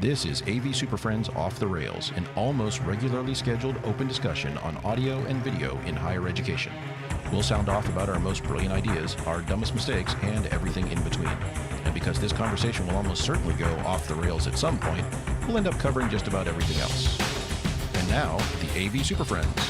This is AV SuperFriends Off the Rails, an almost regularly scheduled open discussion on audio and video in higher education. We'll sound off about our most brilliant ideas, our dumbest mistakes, and everything in between. And because this conversation will almost certainly go off the rails at some point, we'll end up covering just about everything else. And now, the AV SuperFriends.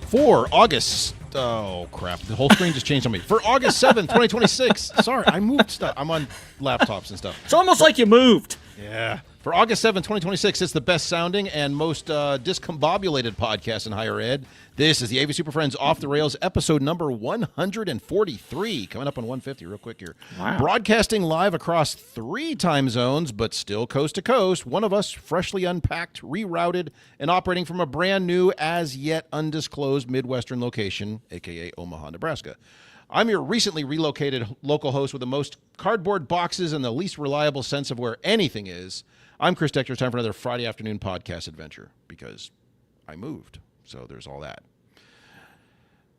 For August... Oh, crap. The whole screen just changed on me. For August 7th, 2026. Sorry, I moved stuff. I'm on laptops and stuff. It's almost like you moved. Yeah. For August 7th, 2026, it's the best sounding and most discombobulated podcast in higher ed. This is the AV SuperFriends Off the Rails, episode number 143. Coming up on 150 real quick here. Wow. Broadcasting live across 3 time zones, but still coast to coast. One of us freshly unpacked, rerouted, and operating from a brand new, as yet undisclosed Midwestern location, a.k.a. Omaha, Nebraska. I'm your recently relocated local host with the most cardboard boxes and the least reliable sense of where anything is. I'm Chris Dechter. It's time for another Friday afternoon podcast adventure because I moved. So there's all that.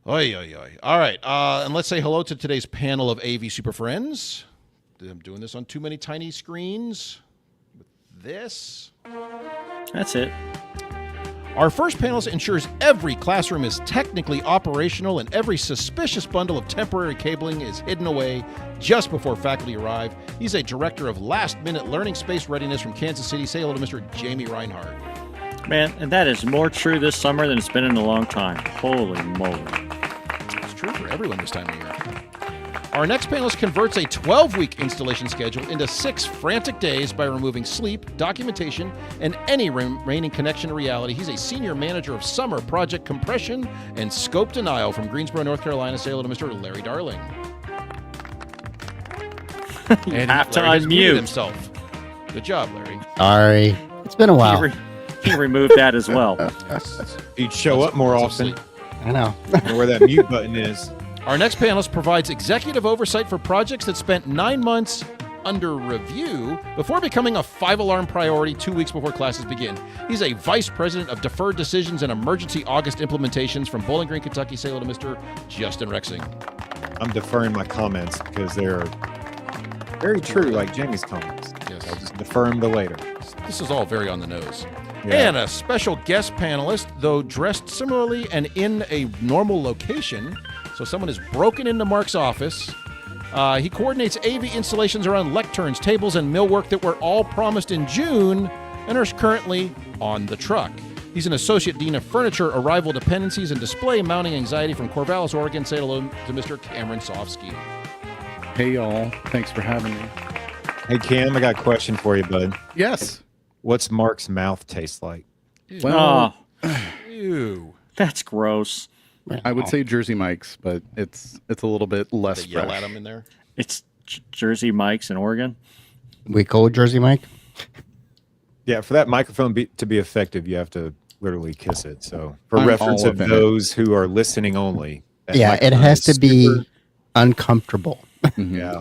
Oy, oy, oy. All right. And let's say hello to today's panel of AV SuperFriends. I'm doing this on too many tiny screens. With this. That's it. Our first panelist ensures every classroom is technically operational and every suspicious bundle of temporary cabling is hidden away just before faculty arrive. He's a director of last-minute learning space readiness from Kansas City. Say hello to Mr. Jamie Reinhardt. Man, and that is more true this summer than it's been in a long time. Holy moly. It's true for everyone this time of year. Our next panelist converts a 12-week installation schedule into 6 frantic days by removing sleep, documentation, and any remaining connection to reality. He's a senior manager of summer project compression and scope denial from Greensboro, North Carolina. Say hello to Mr. Larry Darling. And have to unmute himself. Good job, Larry. Sorry. It's been a while. He removed that as well. He'd show up more often. I know. Know where that mute button is. Our next panelist provides executive oversight for projects that spent 9 months under review before becoming a 5-alarm priority 2 weeks before classes begin. He's a vice president of deferred decisions and emergency August implementations from Bowling Green, Kentucky. Say hello to Mr. Justin Rexing. I'm deferring my comments because they're very true, like Jamie's comments. Yes. I'll just defer them to later. This is all very on the nose. Yeah. And a special guest panelist, though dressed similarly and in a normal location. So someone has broken into Mark's office. He coordinates AV installations around lecterns, tables, and millwork that were all promised in June and are currently on the truck. He's an associate dean of furniture, arrival dependencies, and display mounting anxiety from Corvallis, Oregon. Say hello to Mr. Cameron Sofsky. Hey, y'all. Thanks for having me. Hey, Cam, I got a question for you, bud. Yes. What's Mark's mouth taste like? Well, Ew. That's gross. I would say Jersey Mike's, but it's a little bit less They yell fresh. at him in there. It's Jersey Mike's in Oregon. We call Jersey Mike? Yeah, for that microphone to be effective, you have to literally kiss it. So, for I'm reference all of up in those who are listening only. that Yeah, it microphone has is to be super- uncomfortable. Yeah.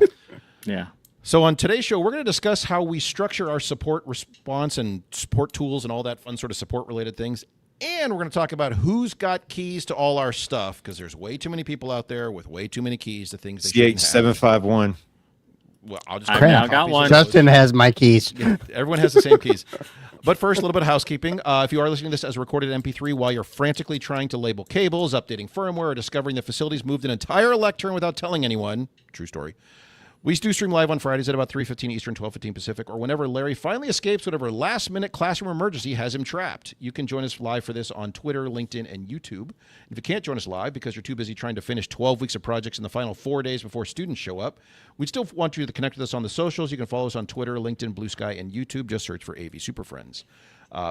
Yeah. So on today's show, we're going to discuss how we structure our support response and support tools and all that fun sort of support-related things. And we're going to talk about who's got keys to all our stuff, because there's way too many people out there with way too many keys to things they shouldn't have. CH751. Well, I'll just I've grab now copies got of one. those. Justin has my keys. Yeah, everyone has the same keys. But first, a little bit of housekeeping. If you are listening to this as a recorded MP3 while you're frantically trying to label cables, updating firmware, or discovering the facility's moved an entire lectern without telling anyone, true story, we do stream live on Fridays at about 3:15 Eastern, 12:15 Pacific, or whenever Larry finally escapes whatever last-minute classroom emergency has him trapped. You can join us live for this on Twitter, LinkedIn, and YouTube. If you can't join us live because you're too busy trying to finish 12 weeks of projects in the final 4 days before students show up, we'd still want you to connect with us on the socials. You can follow us on Twitter, LinkedIn, Blue Sky, and YouTube. Just search for AV SuperFriends.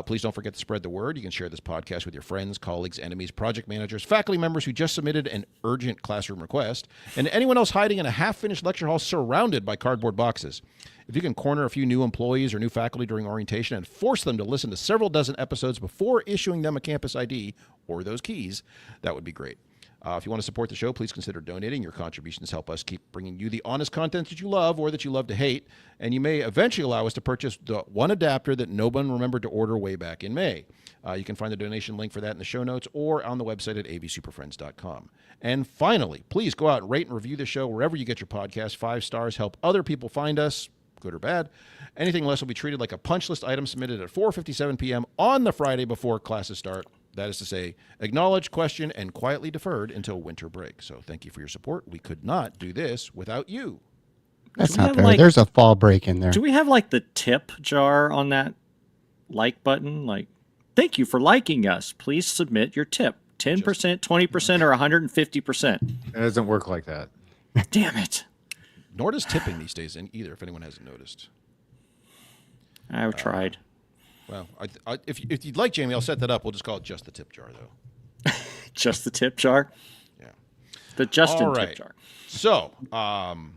Please don't forget to spread the word. You can share this podcast with your friends, colleagues, enemies, project managers, faculty members who just submitted an urgent classroom request, and anyone else hiding in a half-finished lecture hall surrounded by cardboard boxes. If you can corner a few new employees or new faculty during orientation and force them to listen to several dozen episodes before issuing them a campus ID or those keys, that would be great. If you want to support the show, please consider donating. Your contributions help us keep bringing you the honest content that you love or that you love to hate. And you may eventually allow us to purchase the one adapter that no one remembered to order way back in May. You can find the donation link for that in the show notes or on the website at avsuperfriends.com. And finally, please go out and rate and review the show wherever you get your podcast. 5 stars help other people find us, good or bad. Anything less will be treated like a punch list item submitted at 4:57 p.m. on the Friday before classes start. That is to say, acknowledged, questioned, and quietly deferred until winter break. So thank you for your support. We could not do this without you. That's Do we not have, fair. like- There's a fall break in there. Do we have like the tip jar on that like button? Like, thank you for liking us. Please submit your tip. 10%, 20%, or 150%. It doesn't work like that. Damn it. Nor does tipping these days either, if anyone hasn't noticed. I've tried. Well, if you'd like, Jamie, I'll set that up. We'll just call it just the tip jar, though. Just the tip jar? Yeah. The Justin All right. tip jar. So, and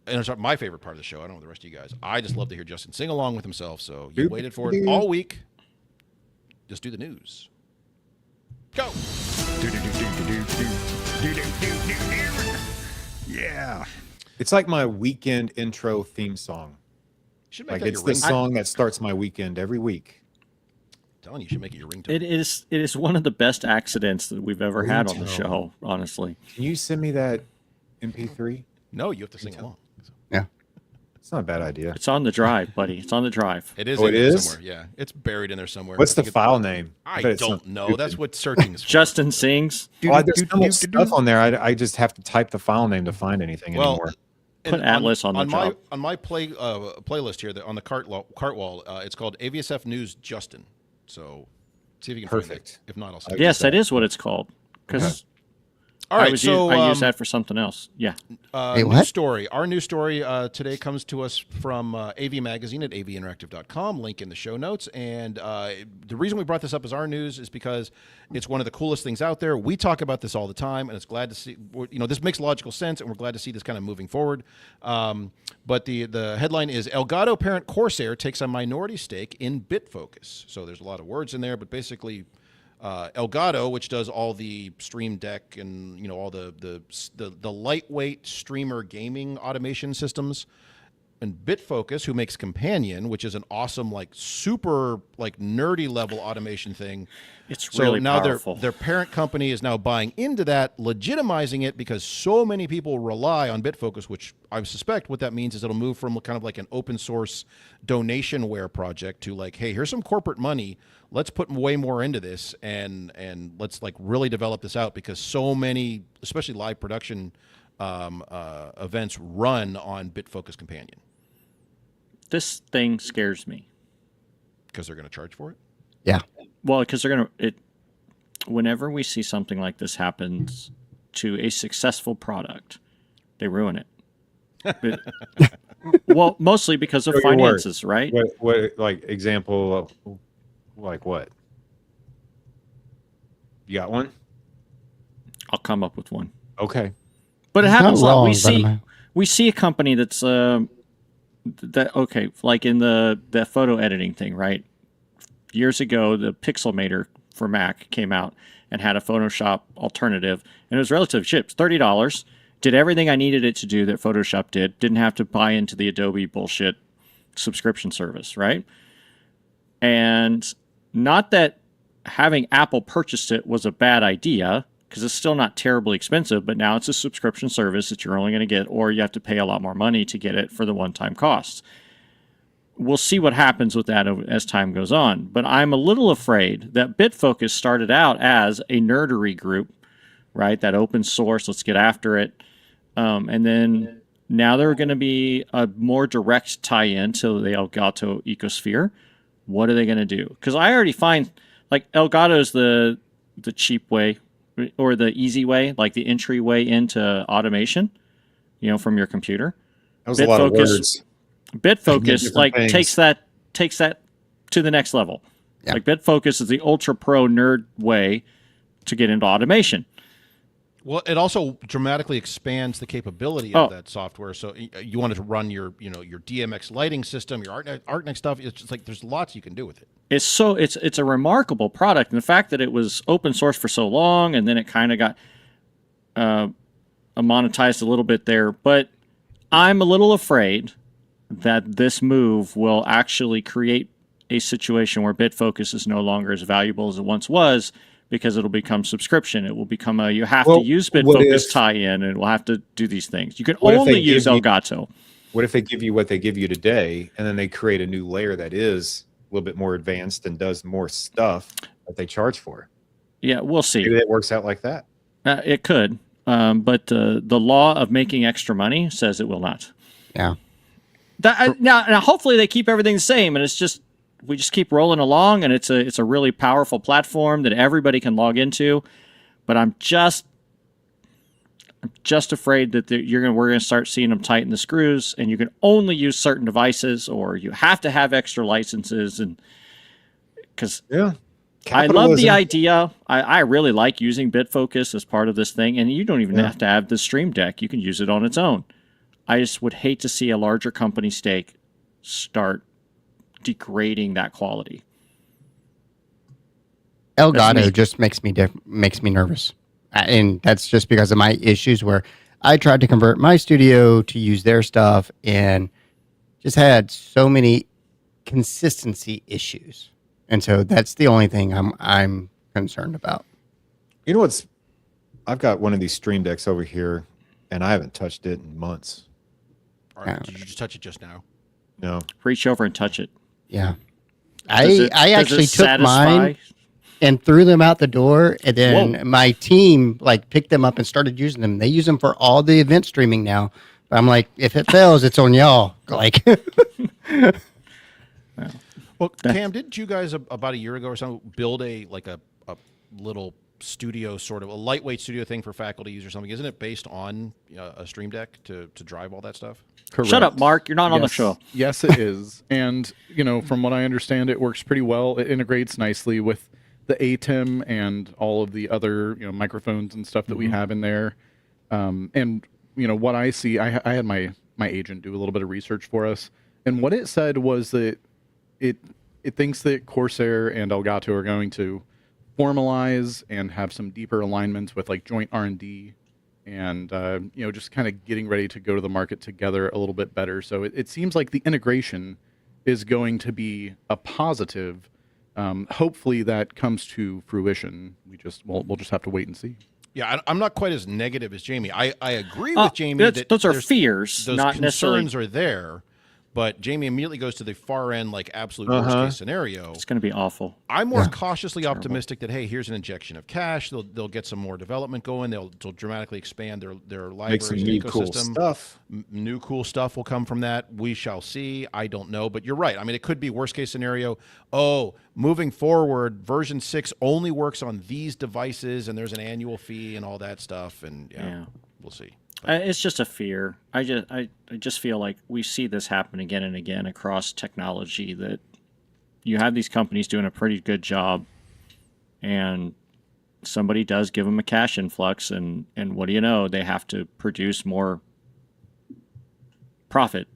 it's my favorite part of the show. I don't know the rest of you guys. I just love to hear Justin sing along with himself. So you waited for it all week. Just do the news. Go. Yeah. It's like my weekend intro theme song. You should make Like that it's your the ringtone. song that starts my weekend every week. I'm telling you, you should make it your ringtone. It is one of the best accidents that we've ever had on the show, honestly. Can you send me that MP3? No, you have to sing along. Yeah. It's not a bad idea. It's on the drive, buddy. It's on the drive. It is Oh, in it there is? somewhere. Yeah, it's buried in there somewhere. What's I the think file name? I bet it's don't something know. stupid. That's what searching is for. Justin sings. Well, there's so much stuff on there. I just have to type the file name to find anything anymore. Put and Atlas on the my job. on my playlist here on the cart wall. It's called AVSF News Justin. So see if you can find Perfect. it. If not, I'll send Yes, it. that is what it's called. Because All right, so I use that for something else. Yeah. Hey, news what? story. Our news story today comes to us from AV Magazine at avinteractive.com. Link in the show notes. And the reason we brought this up as our news is because it's one of the coolest things out there. We talk about this all the time, and it's glad to see. This makes logical sense, and we're glad to see this kind of moving forward. But the headline is Elgato parent Corsair takes a minority stake in BitFocus. So there's a lot of words in there, but basically. Elgato, which does all the Stream Deck and all the lightweight streamer gaming automation systems, and BitFocus, who makes Companion, which is an awesome super nerdy level automation thing. It's So really now powerful. their parent company is now buying into that, legitimizing it because so many people rely on BitFocus, which I suspect what that means is it'll move from kind of like an open source donationware project to hey, here's some corporate money. Let's put way more into this and let's really develop this out because so many, especially live production events, run on BitFocus Companion This thing scares me. because they're going to charge for it. Yeah. Well, because they're going to... Whenever we see something like this happens to a successful product, they ruin it. Well, mostly because of Show your work. finances, right? What example of what? You got one? I'll come up with one. Okay. But it It's not happens a lot. wrong, We but see am we see a company that's like in the photo editing thing, right? Years ago, the Pixelmator for Mac came out and had a Photoshop alternative, and it was relatively cheap, $30. Did everything I needed it to do that Photoshop did. Didn't have to buy into the Adobe bullshit subscription service, right? And not that having Apple purchased it was a bad idea, because it's still not terribly expensive, but now it's a subscription service that you're only going to get, or you have to pay a lot more money to get it for the one-time costs. We'll see what happens with that as time goes on. But I'm a little afraid that BitFocus started out as a nerdery group, right? That open source, let's get after it. And then now they're going to be a more direct tie-in to the Elgato ecosphere. What are they going to do? Because I already find, Elgato is the cheap way, or the easy way, like the entryway into automation, from your computer. That was a lot of BitFocus- words. BitFocus Different things. takes that to the next level. Yeah. BitFocus is the ultra pro nerd way to get into automation. Well, it also dramatically expands the capability of that software. So you wanted to run your DMX lighting system, your ArtNet stuff. It's just there's lots you can do with it. It's a remarkable product, and the fact that it was open source for so long, and then it kind of got monetized a little bit there, but I'm a little afraid that this move will actually create a situation where BitFocus is no longer as valuable as it once was, because it'll become subscription. It will become you have to use BitFocus tie-in, and we'll have to do these things. You can only use Elgato. What if they give you what they give you today, and then they create a new layer that is a little bit more advanced and does more stuff that they charge for? Yeah, we'll see. Maybe it works out like that. It could, but the law of making extra money says it will not. Yeah. Now, hopefully they keep everything the same, and we just keep rolling along, and it's a really powerful platform that everybody can log into. But I'm just afraid that we're gonna start seeing them tighten the screws, and you can only use certain devices, or you have to have extra licenses, and because I love the idea. I really like using BitFocus as part of this thing, and you don't even have to have the Stream Deck. You can use it on its own. I just would hate to see a larger company stake start degrading that quality. Elgato just makes me nervous, and that's just because of my issues where I tried to convert my studio to use their stuff and just had so many consistency issues, and so that's the only thing I'm concerned about. You know what's? I've got one of these Stream Decks over here, and I haven't touched it in months. All right, did you just touch it just now? No. Reach over and touch it. Yeah. I actually took satisfy? mine and threw them out the door, and then my team picked them up and started using them. They use them for all the event streaming now. But I'm like, if it fails, it's on y'all. Well, Cam, didn't you guys about a year ago or something build a little studio, sort of a lightweight studio thing for faculty use or something? Isn't it based on a Stream Deck to drive all that stuff? Correct. Shut up, Mark. You're not on the show. Yes, it is. And, from what I understand, it works pretty well. It integrates nicely with the ATEM and all of the other, microphones and stuff that we have in there. And, what I see, I had my agent do a little bit of research for us. And what it said was that it thinks that Corsair and Elgato are going to formalize and have some deeper alignments with joint R&D and just kind of getting ready to go to the market together a little bit better. So it seems like the integration is going to be a positive. Hopefully that comes to fruition. We'll just have to wait and see. Yeah, I'm not quite as negative as Jamie. I agree with Jamie that those are fears, those not concerns necessarily are there. But Jamie immediately goes to the far end, absolute worst case scenario. It's going to be awful. I'm more cautiously optimistic that, hey, here's an injection of cash. They'll get some more development going. They'll dramatically expand their libraries and ecosystem. Cool stuff. New cool stuff will come from that. We shall see. I don't know, but you're right. I mean, it could be worst case scenario. Oh, moving forward, version 6 only works on these devices, and there's an annual fee and all that stuff. And we'll see. It's just a fear. I just feel like we see this happen again and again across technology, that you have these companies doing a pretty good job, and somebody does give them a cash influx, and what do you know? They have to produce more profit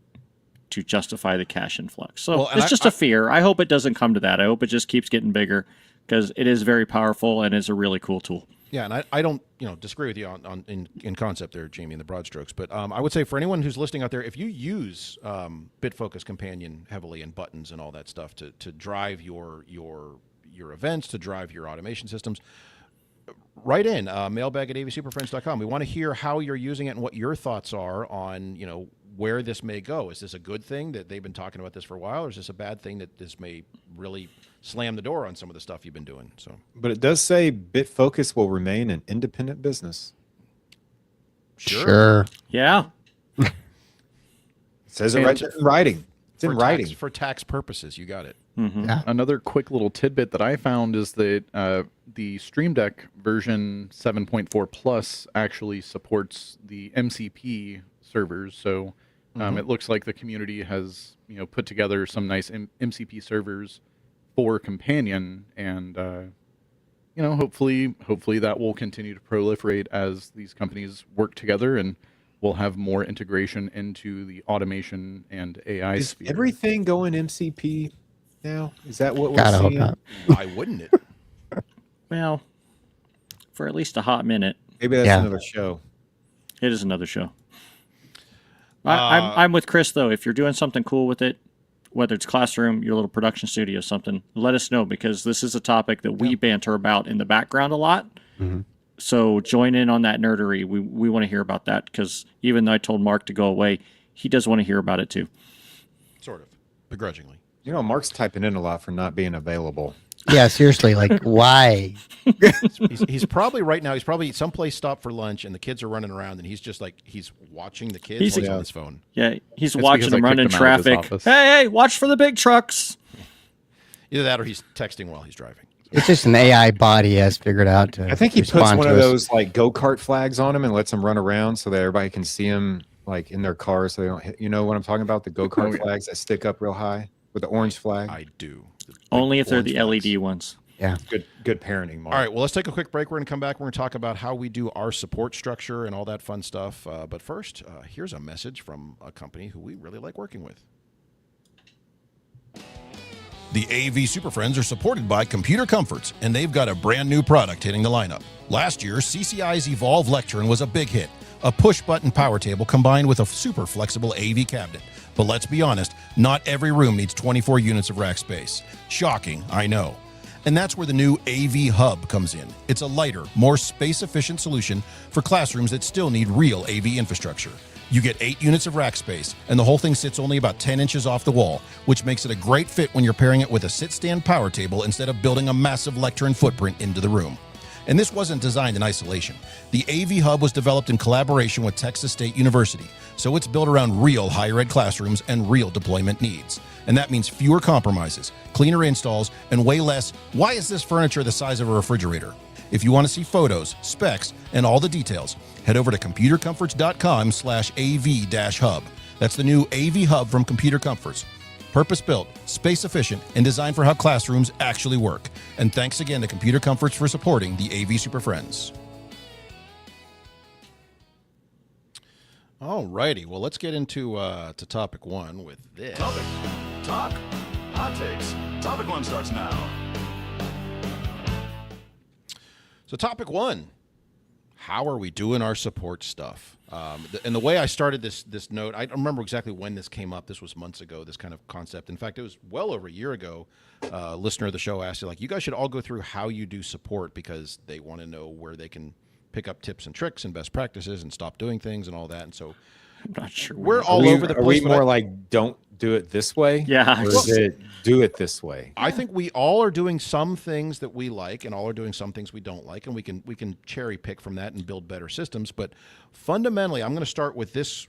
to justify the cash influx. So it's just a fear. I hope it doesn't come to that. I hope it just keeps getting bigger, because it is very powerful and it's a really cool tool. Yeah, and I don't disagree with you in concept there, Jamie, in the broad strokes. But I would say for anyone who's listening out there, if you use BitFocus Companion heavily and buttons and all that stuff to drive your events, to drive your automation systems, write in mailbag at avsuperfriends.com. We want to hear how you're using it and what your thoughts are on where this may go. Is this a good thing that they've been talking about this for a while, or is this a bad thing that this may really slam the door on some of the stuff you've been doing? So, but it does say BitFocus will remain an independent business. Sure. Yeah. It says it right there in writing. It's in writing. For tax purposes, you got it. Mm-hmm. Yeah. Another quick little tidbit that I found is that the Stream Deck version 7.4 Plus actually supports the MCP servers. So it looks like the community has put together some nice MCP servers for Companion, and hopefully that will continue to proliferate as these companies work together, and we'll have more integration into the automation and AI Is sphere. everything going MCP now? Is that what we're Gotta hope seeing? not. Why wouldn't it? Well, for at least a hot minute. Maybe that's Yeah. another show. It is another show. I'm with Chris though. If you're doing something cool with it, whether it's classroom, your little production studio, something, let us know, because this is a topic that we banter about in the background a lot. Mhm. So join in on that nerdery. We want to hear about that, because even though I told Mark to go away, he does want to hear about it too. Sort of. Begrudgingly. You know, Mark's typing in a lot for not being available. Yeah, seriously, like why? He's probably right now, he's probably someplace stopped for lunch and the kids are running around and he's just like, he's watching the kids He's- while he's on his phone. Yeah, he's It's watching because I them run in kicked him out of his traffic. office. Hey, watch for the big trucks. Either that or he's texting while he's driving. It's just an AI body has figured out to. I think he puts respond one to of us. those like go-kart flags on him and lets them run around so that everybody can see him like in their cars so they don't hit. You know what I'm talking about? The go-kart Oh, yeah. flags that stick up real high with the orange flag. I do. The big Only if they're the orange LED flags. ones. Yeah. Good parenting, Mark. All right, well, let's take a quick break. We're going to come back. We're going to talk about how we do our support structure and all that fun stuff. But first, here's a message from a company who we really like working with. The AV SuperFriends are supported by Computer Comforts, and they've got a brand new product hitting the lineup. Last year, CCI's Evolve Lectern was a big hit, a push-button power table combined with a super flexible AV cabinet. But let's be honest, not every room needs 24 units of rack space. Shocking, I know. And that's where the new AV Hub comes in. It's a lighter, more space-efficient solution for classrooms that still need real AV infrastructure. You get 8 units of rack space, and the whole thing sits only about 10 inches off the wall, which makes it a great fit when you're pairing it with a sit-stand power table instead of building a massive lectern footprint into the room. And this wasn't designed in isolation. The AV Hub was developed in collaboration with Texas State University, so it's built around real higher ed classrooms and real deployment needs. And that means fewer compromises, cleaner installs, and way less, why is this furniture the size of a refrigerator? If you want to see photos, specs, and all the details, head over to computercomforts.com/AV-hub. That's the new AV Hub from Computer Comforts. Purpose-built, space-efficient, and designed for how classrooms actually work. And thanks again to Computer Comforts for supporting the AV SuperFriends. All righty, well, let's get into to topic one with this. Topic. Talk. Hot takes. Topic 1 starts now. So topic one, how are we doing our support stuff? And the way I started this note, I don't remember exactly when this came up. This was months ago, this kind of concept. In fact, it was well over a year ago. A listener of the show asked, like, you guys should all go through how you do support because they want to know where they can pick up tips and tricks and best practices and stop doing things and all that. And so I'm not sure. we're all over the Are place. we but more like don't do it this way? Yeah. Or is it do it this way? I think we all are doing some things that we like and all are doing some things we don't like, and we can cherry pick from that and build better systems. But fundamentally, I'm going to start with this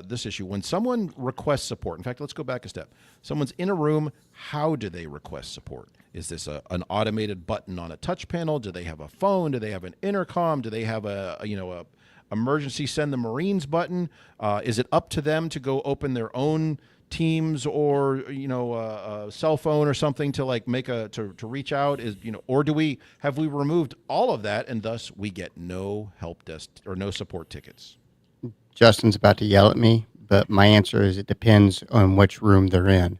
this issue. When someone requests support, in fact, let's go back a step. Someone's in a room, how do they request support? Is this an automated button on a touch panel? Do they have a phone? Do they have an intercom? Do they have a emergency send the Marines button? Is it up to them to go open their own Teams or a cell phone or something to like make to reach out? Or have we removed all of that and thus we get no help desk or no support tickets? Justin's about to yell at me, but my answer is it depends on which room they're in.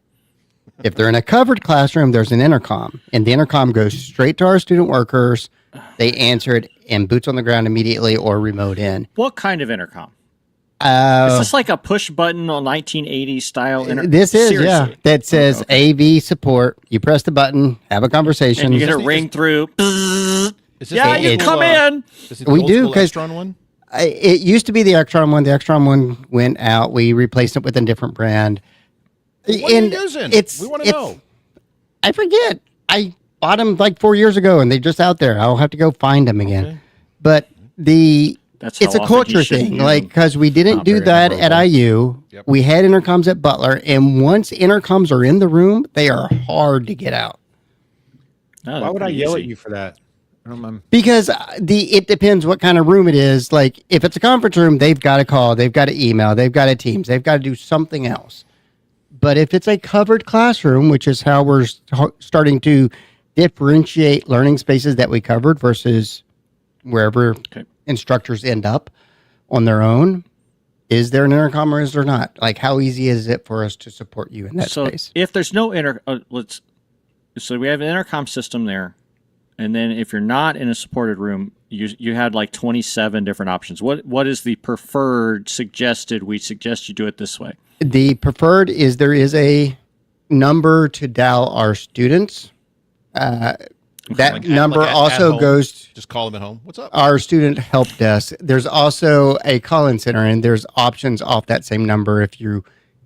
If they're in a covered classroom, there's an intercom, and the intercom goes straight to our student workers. They answer it and boots on the ground immediately or remote in. What kind of intercom? Is this like a push button on 1980s style intercom? This is, Seriously? yeah, that says AV support. You press the button, have a conversation. And you get a Is this- ring through. Is this Yeah, the you old come school, in. Is it the We old do, school 'cause- Extron one? It used to be the Extron one. The Extron one went out. We replaced it with a different brand. What are you using? We want to know. I forget. I bought them like 4 years ago, and they're just out there. I'll have to go find them again. Okay. But That's it's how a often you culture shouldn't thing, use like them. because we didn't Not do very that at memorable. IU. Yep. We had intercoms at Butler, and once intercoms are in the room, they are hard to get out. Oh, Why would I pretty yell at easy. you for that? Because it depends what kind of room it is. Like if it's a conference room, they've got to call, they've got to email, they've got to Teams, they've got to do something else. But if it's a covered classroom, which is how we're starting to differentiate learning spaces that we covered versus wherever instructors end up on their own, is there an intercom or is there not? Like how easy is it for us to support you in that So space? if there's no so we have an intercom system there, and then if you're not in a supported room, you had like 27 different options. What is the preferred suggested? We suggest you do it this way. The preferred is there is a number to dial our students. That Like number at also home. goes Just call them at home. What's up? our student help desk. There's also a call-in center, and there's options off that same number. If you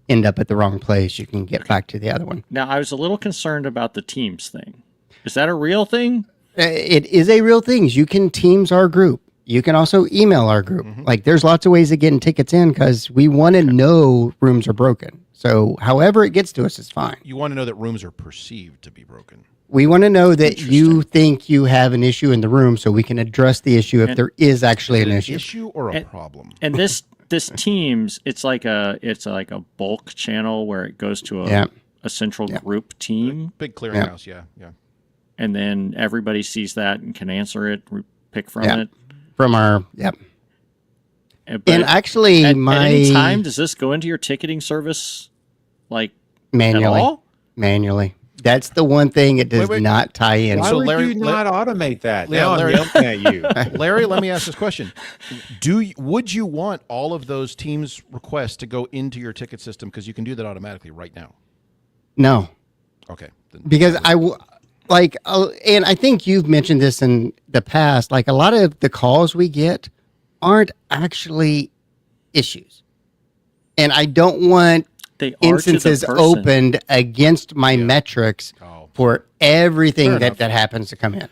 end up at the wrong place, you can get back to the other one. Now, I was a little concerned about the Teams thing. Is that a real thing? It is a real thing. You can Teams our group. You can also email our group. Like, there's lots of ways of getting tickets in because we want to know rooms are broken. So however it gets to us is fine. You want to know that rooms are perceived to be broken. We want to know that you think you have an issue in the room so we can address the issue if there is actually an issue. Issue or a problem? And this Teams, it's like a bulk channel where it goes to a central group team, Big clearinghouse, yeah. and then everybody sees that and can answer it, pick from it. From our, But and actually, at my any time, does this go into your ticketing service, like manually, at all? manually. That's the one thing it does Wait. not tie in. Why So would Larry- you not automate that? Yeah, Now I'm Larry- yelling at you. Larry, let me ask this question: would you want all of those Teams requests to go into your ticket system because you can do that automatically right now? No, Okay, then because and I think you've mentioned this in the past. Like, a lot of the calls we get aren't actually issues, and I don't want They are to the instances person. opened against my metrics Oh. for everything Fair that enough. happens to come in.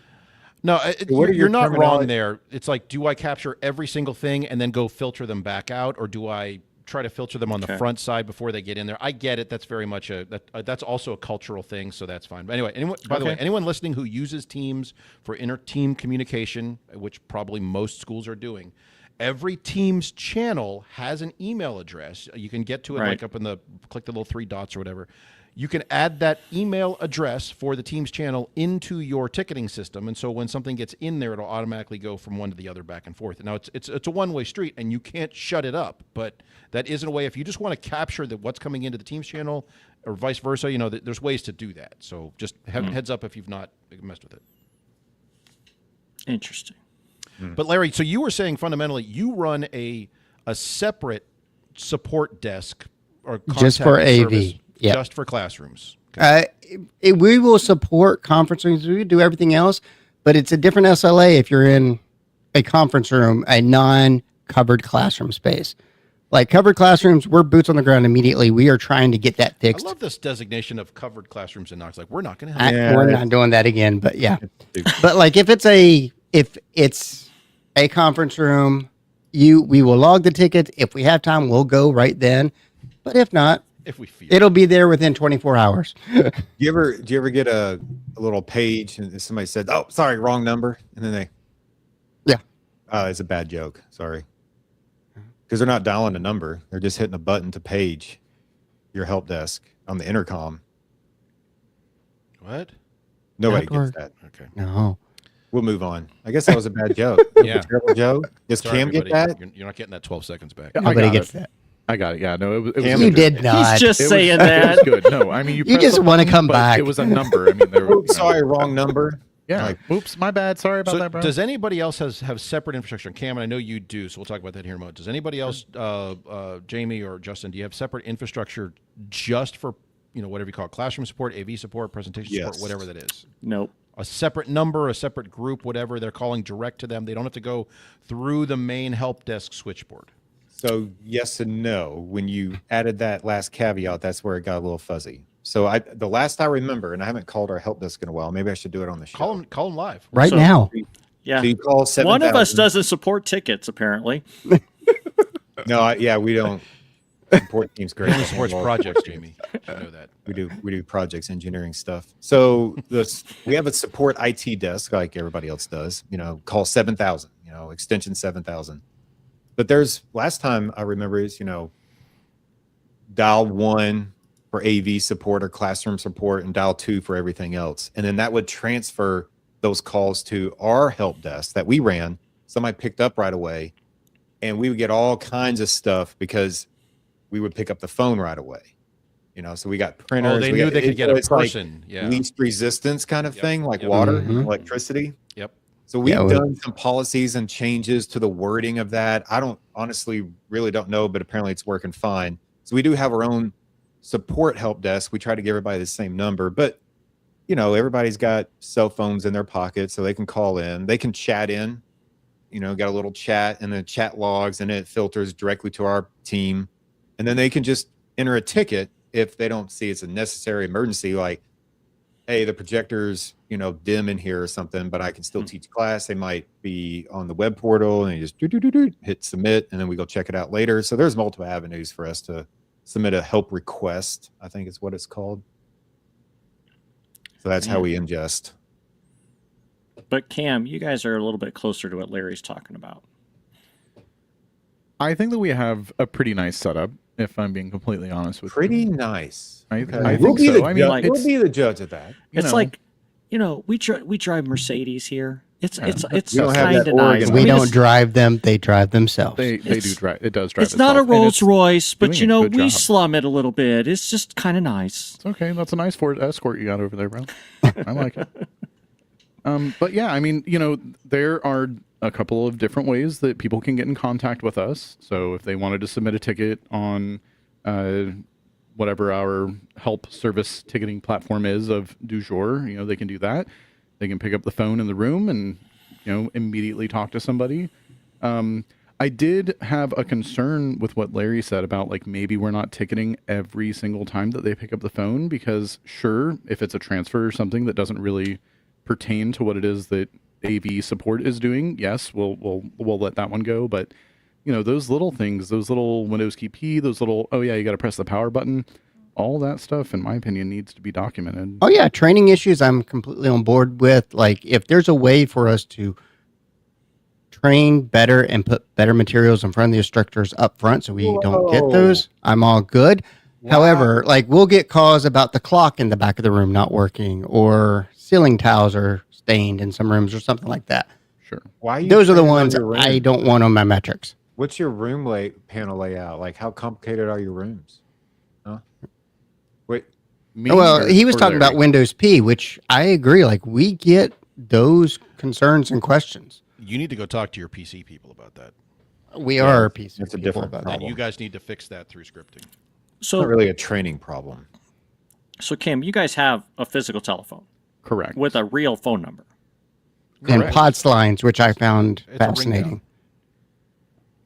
No, What are you're your not wrong terminology? there. It's like, do I capture every single thing and then go filter them back out, or do I try to filter them on the front side before they get in there? I get it. That's very much that's also a cultural thing, so that's fine. But anyway, by the way, anyone listening who uses Teams for inter-team communication, which probably most schools are doing, every Teams channel has an email address. You can get to it like up in click the little 3 dots or whatever. You can add that email address for the Teams channel into your ticketing system, and so when something gets in there, it'll automatically go from one to the other back and forth. Now it's a one-way street, and you can't shut it up. But that isn't a way. If you just want to capture what's coming into the Teams channel, or vice versa, there's ways to do that. So just heads up if you've not messed with it. Interesting. But Larry, so you were saying fundamentally you run a separate support desk or Just for contact AV, service yeah. just for classrooms. Okay. We will support conference rooms. We do everything else, but it's a different SLA if you're in a conference room, a non-covered classroom space. Like, covered classrooms, we're boots on the ground immediately. We are trying to get that I fixed. love this designation of covered classrooms in Knox. Like, we're not going to I- have we're not doing that again, but yeah. Stupid. But like, if it's a conference room, we will log the ticket. If we have time, we'll go right then. But if not, if we feel it'll be there within 24 hours. Do you ever get a little page and somebody said, "Oh, sorry, wrong number," and then Yeah. it's a bad joke. Sorry, because they're not dialing a number; they're just hitting a button to page your help desk on the intercom. What? Nobody That gets that. Okay. No. We'll move on. I guess that was a bad joke. Yeah. A terrible joke. Does Sorry, Cam get everybody. that? You're not getting that 12 seconds back. I Nobody got gets it. that. I got it. Yeah, no, it was Damn You it. did not. He's just It was- saying it that. was good. No, I mean, you just press the wanna button, come but back. It was a number. I mean, there were, Oops, sorry, wrong number. Yeah. Like- Oops, my bad. Sorry about So that, bro. does anybody else have separate infrastructure? Cam, and I know you do, so we'll talk about that here in a moment. Does anybody else, Jamie or Justin, do you have separate infrastructure just for, whatever you call it, classroom support, AV support, presentation support, Yes. whatever that is? Nope. A separate number, a separate group, whatever, they're calling direct to them. They don't have to go through the main help desk switchboard. So yes and no. When you added that last caveat, that's where it got a little fuzzy. So the last I remember, and I haven't called our help desk in a while. Maybe I should do it on the show. Call them live. Right So- now. Yeah. So you call 7,000. One of us doesn't support tickets, apparently. No, we don't support Teams great. He only supports projects, Jamie. I know that. We do projects, engineering stuff. So we have a support IT desk like everybody else does. Call 7,000. Extension 7,000. But last time I remember is dial 1 for AV support or classroom support and dial 2 for everything else, and then that would transfer those calls to our help desk that we ran. Somebody picked up right away, and we would get all kinds of stuff because we would pick up the phone right away. So we got printers. Oh, they we knew got- they could get a it's like person. Yeah. least resistance kind of Yep. thing, like Yep. water, Mhm. electricity. Yep. So we've Yeah, done some policies and changes to the wording of that. I don't honestly really don't know, but apparently it's working fine. So we do have our own support help desk. We try to give everybody the same number, but everybody's got cell phones in their pockets, so they can call in, they can chat in, got a little chat and then chat logs, and it filters directly to our team. And then they can just enter a ticket if they don't see it's a necessary emergency, like, hey, the projector's, dim in here or something, but I can still teach class. They might be on the web portal and you just hit submit, and then we go check it out later. So there's multiple avenues for us to submit a help request, I think is what it's called. So that's how we ingest. But Cam, you guys are a little bit closer to what Larry's talking about. I think that we have a pretty nice setup, if I'm being completely honest with Pretty you. nice. I Okay. think so. I mean, like- we'll be the judge of that. It's like, we drive Mercedes here. It's We don't have kind that of nice. Oregon. We I mean, don't drive them; they drive themselves. they do drive. It does drive. It's not a itself, and Rolls it's Royce, but doing a good we job. slum it a little bit. It's just kind of nice. It's okay. That's a nice Ford Escort you got over there, bro. I like it. But yeah, I mean, there are a couple of different ways that people can get in contact with us. So if they wanted to submit a ticket on whatever our help service ticketing platform is of du jour, they can do that. They can pick up the phone in the room and, immediately talk to somebody. I did have a concern with what Larry said about like maybe we're not ticketing every single time that they pick up the phone, because sure, if it's a transfer or something that doesn't really pertain to what it is that AV support is doing, yes, we'll let that one go. But those little things, those little Windows key P, those little you got to press the power button, all that stuff, in my opinion, needs to be documented. Oh yeah, training issues I'm completely on board with. Like if there's a way for us to train better and put better materials in front of the instructors up front so we don't get those, I'm all good. Wow. However, like we'll get calls about the clock in the back of the room not working, or ceiling tiles are stained in some rooms or something like that. Sure. Why you Those are the training on ones your room? I don't want on my metrics. What's your room panel layout? Like, how complicated are your rooms? Huh? Wait, Well, he was or talking about Larry? Windows P, which I agree. Like we get those concerns and questions. You need to go talk to your PC people about that. We are PC that's a people different about And problem. you guys need to fix that through scripting. it's not really a training problem. So Cam, you guys have a physical telephone Correct. with a real phone number. that. And Correct. POTS lines, which I found It's a ring fascinating. down.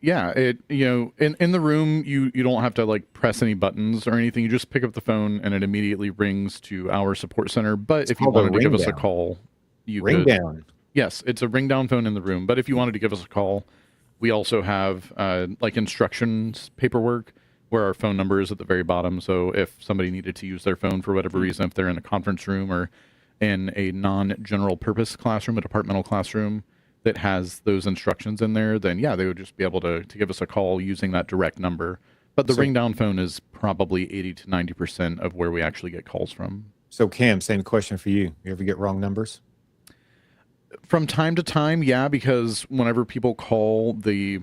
Yeah, in the room you don't have to like press any buttons or anything. You just pick up the phone and it immediately rings to our support center. But It's if you called a wanted to give ring us a down. call, you Ring could. down. Yes, it's a ring down phone in the room. But if you wanted to give us a call, we also have like instructions paperwork where our phone number is at the very bottom. So if somebody needed to use their phone for whatever reason, if they're in a conference room or in a non-general purpose classroom, a departmental classroom that has those instructions in there, then yeah, they would just be able to give us a call using that direct number. But the ring down phone is probably 80 to 90% of where we actually get calls from. So Cam, same question for you. You ever get wrong numbers? From time to time, yeah, because whenever people call the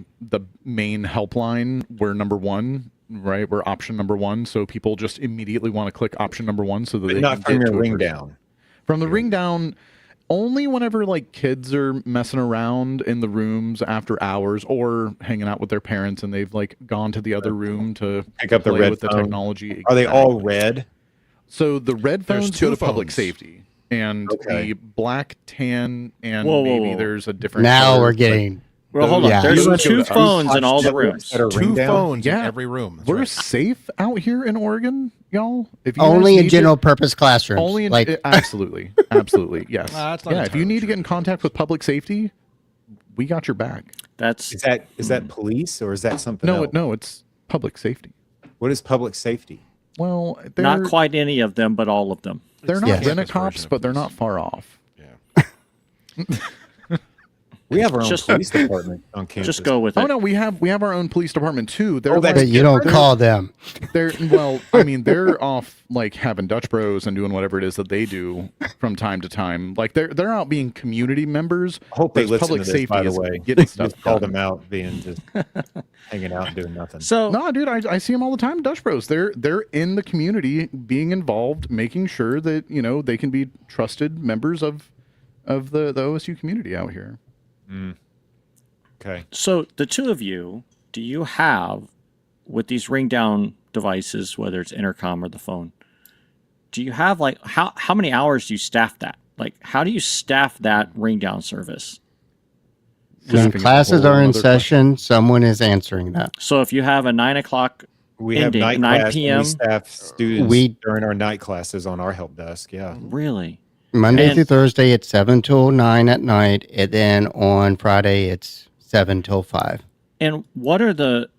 main helpline, we're number one, right? We're option number one, so people just immediately want to click option number one so that But they not can from get your to a ring person. down. From the ring down, only whenever like kids are messing around in the rooms after hours or hanging out with their parents and they've like gone to the other room to Pick up the play red with the phone. technology. Are they all Exactly. red? So the red There's phones go two to public phones. safety, and Okay. the black, tan, and Whoa, whoa, maybe whoa. there's a different. Now color, we're but getting. Well, hold on. Yeah. There's Those go two to us. phones in all the rooms. That are ring Two down? phones Yeah. in every room. That's We're right. safe out here in Oregon, y'all. If you guys Only in need general purpose classrooms. only in like absolutely, absolutely, yes. That's not Yeah, if you entirely need to true. get in contact with public safety, we got your back. That's Is that police or is that something No, else? no, it's public safety. What is public safety? Well, they're not quite any of them, but all of them. They're It's not the rent campus cops, version of but they're police. not far off. Yeah. We have our own Just- police department on campus. Just go with it. Oh no, we have our own police department too. They're Oh, that's but you don't call them. They're well, I mean, they're off like having Dutch Bros and doing whatever it is that they do from time to time. Like they're out being community members. I hope they whereas listen public to this, safety by the is way. getting stuff Just called done. them out being just hanging out and doing nothing. So No, dude, I see them all the time. Dutch Bros. They're in the community, being involved, making sure that they can be trusted members of of the OSU community out here. Okay. So the two of you, do you have, with these ring down devices, whether it's intercom or the phone, do you have like how many hours do you staff that? Like how do you staff that ring down service? When Staffing is a classes whole are in other session, someone is answering that. So if you have a 9 o'clock We have ending, night 9 class, and p.m. we staff students We- during our night classes on our help desk. Yeah. Really? Monday And- through Thursday, it's 7 till 9 at night. And then on Friday, it's 7 till 5. And what are the,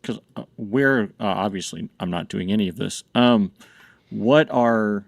because we're obviously I'm not doing any of this. What are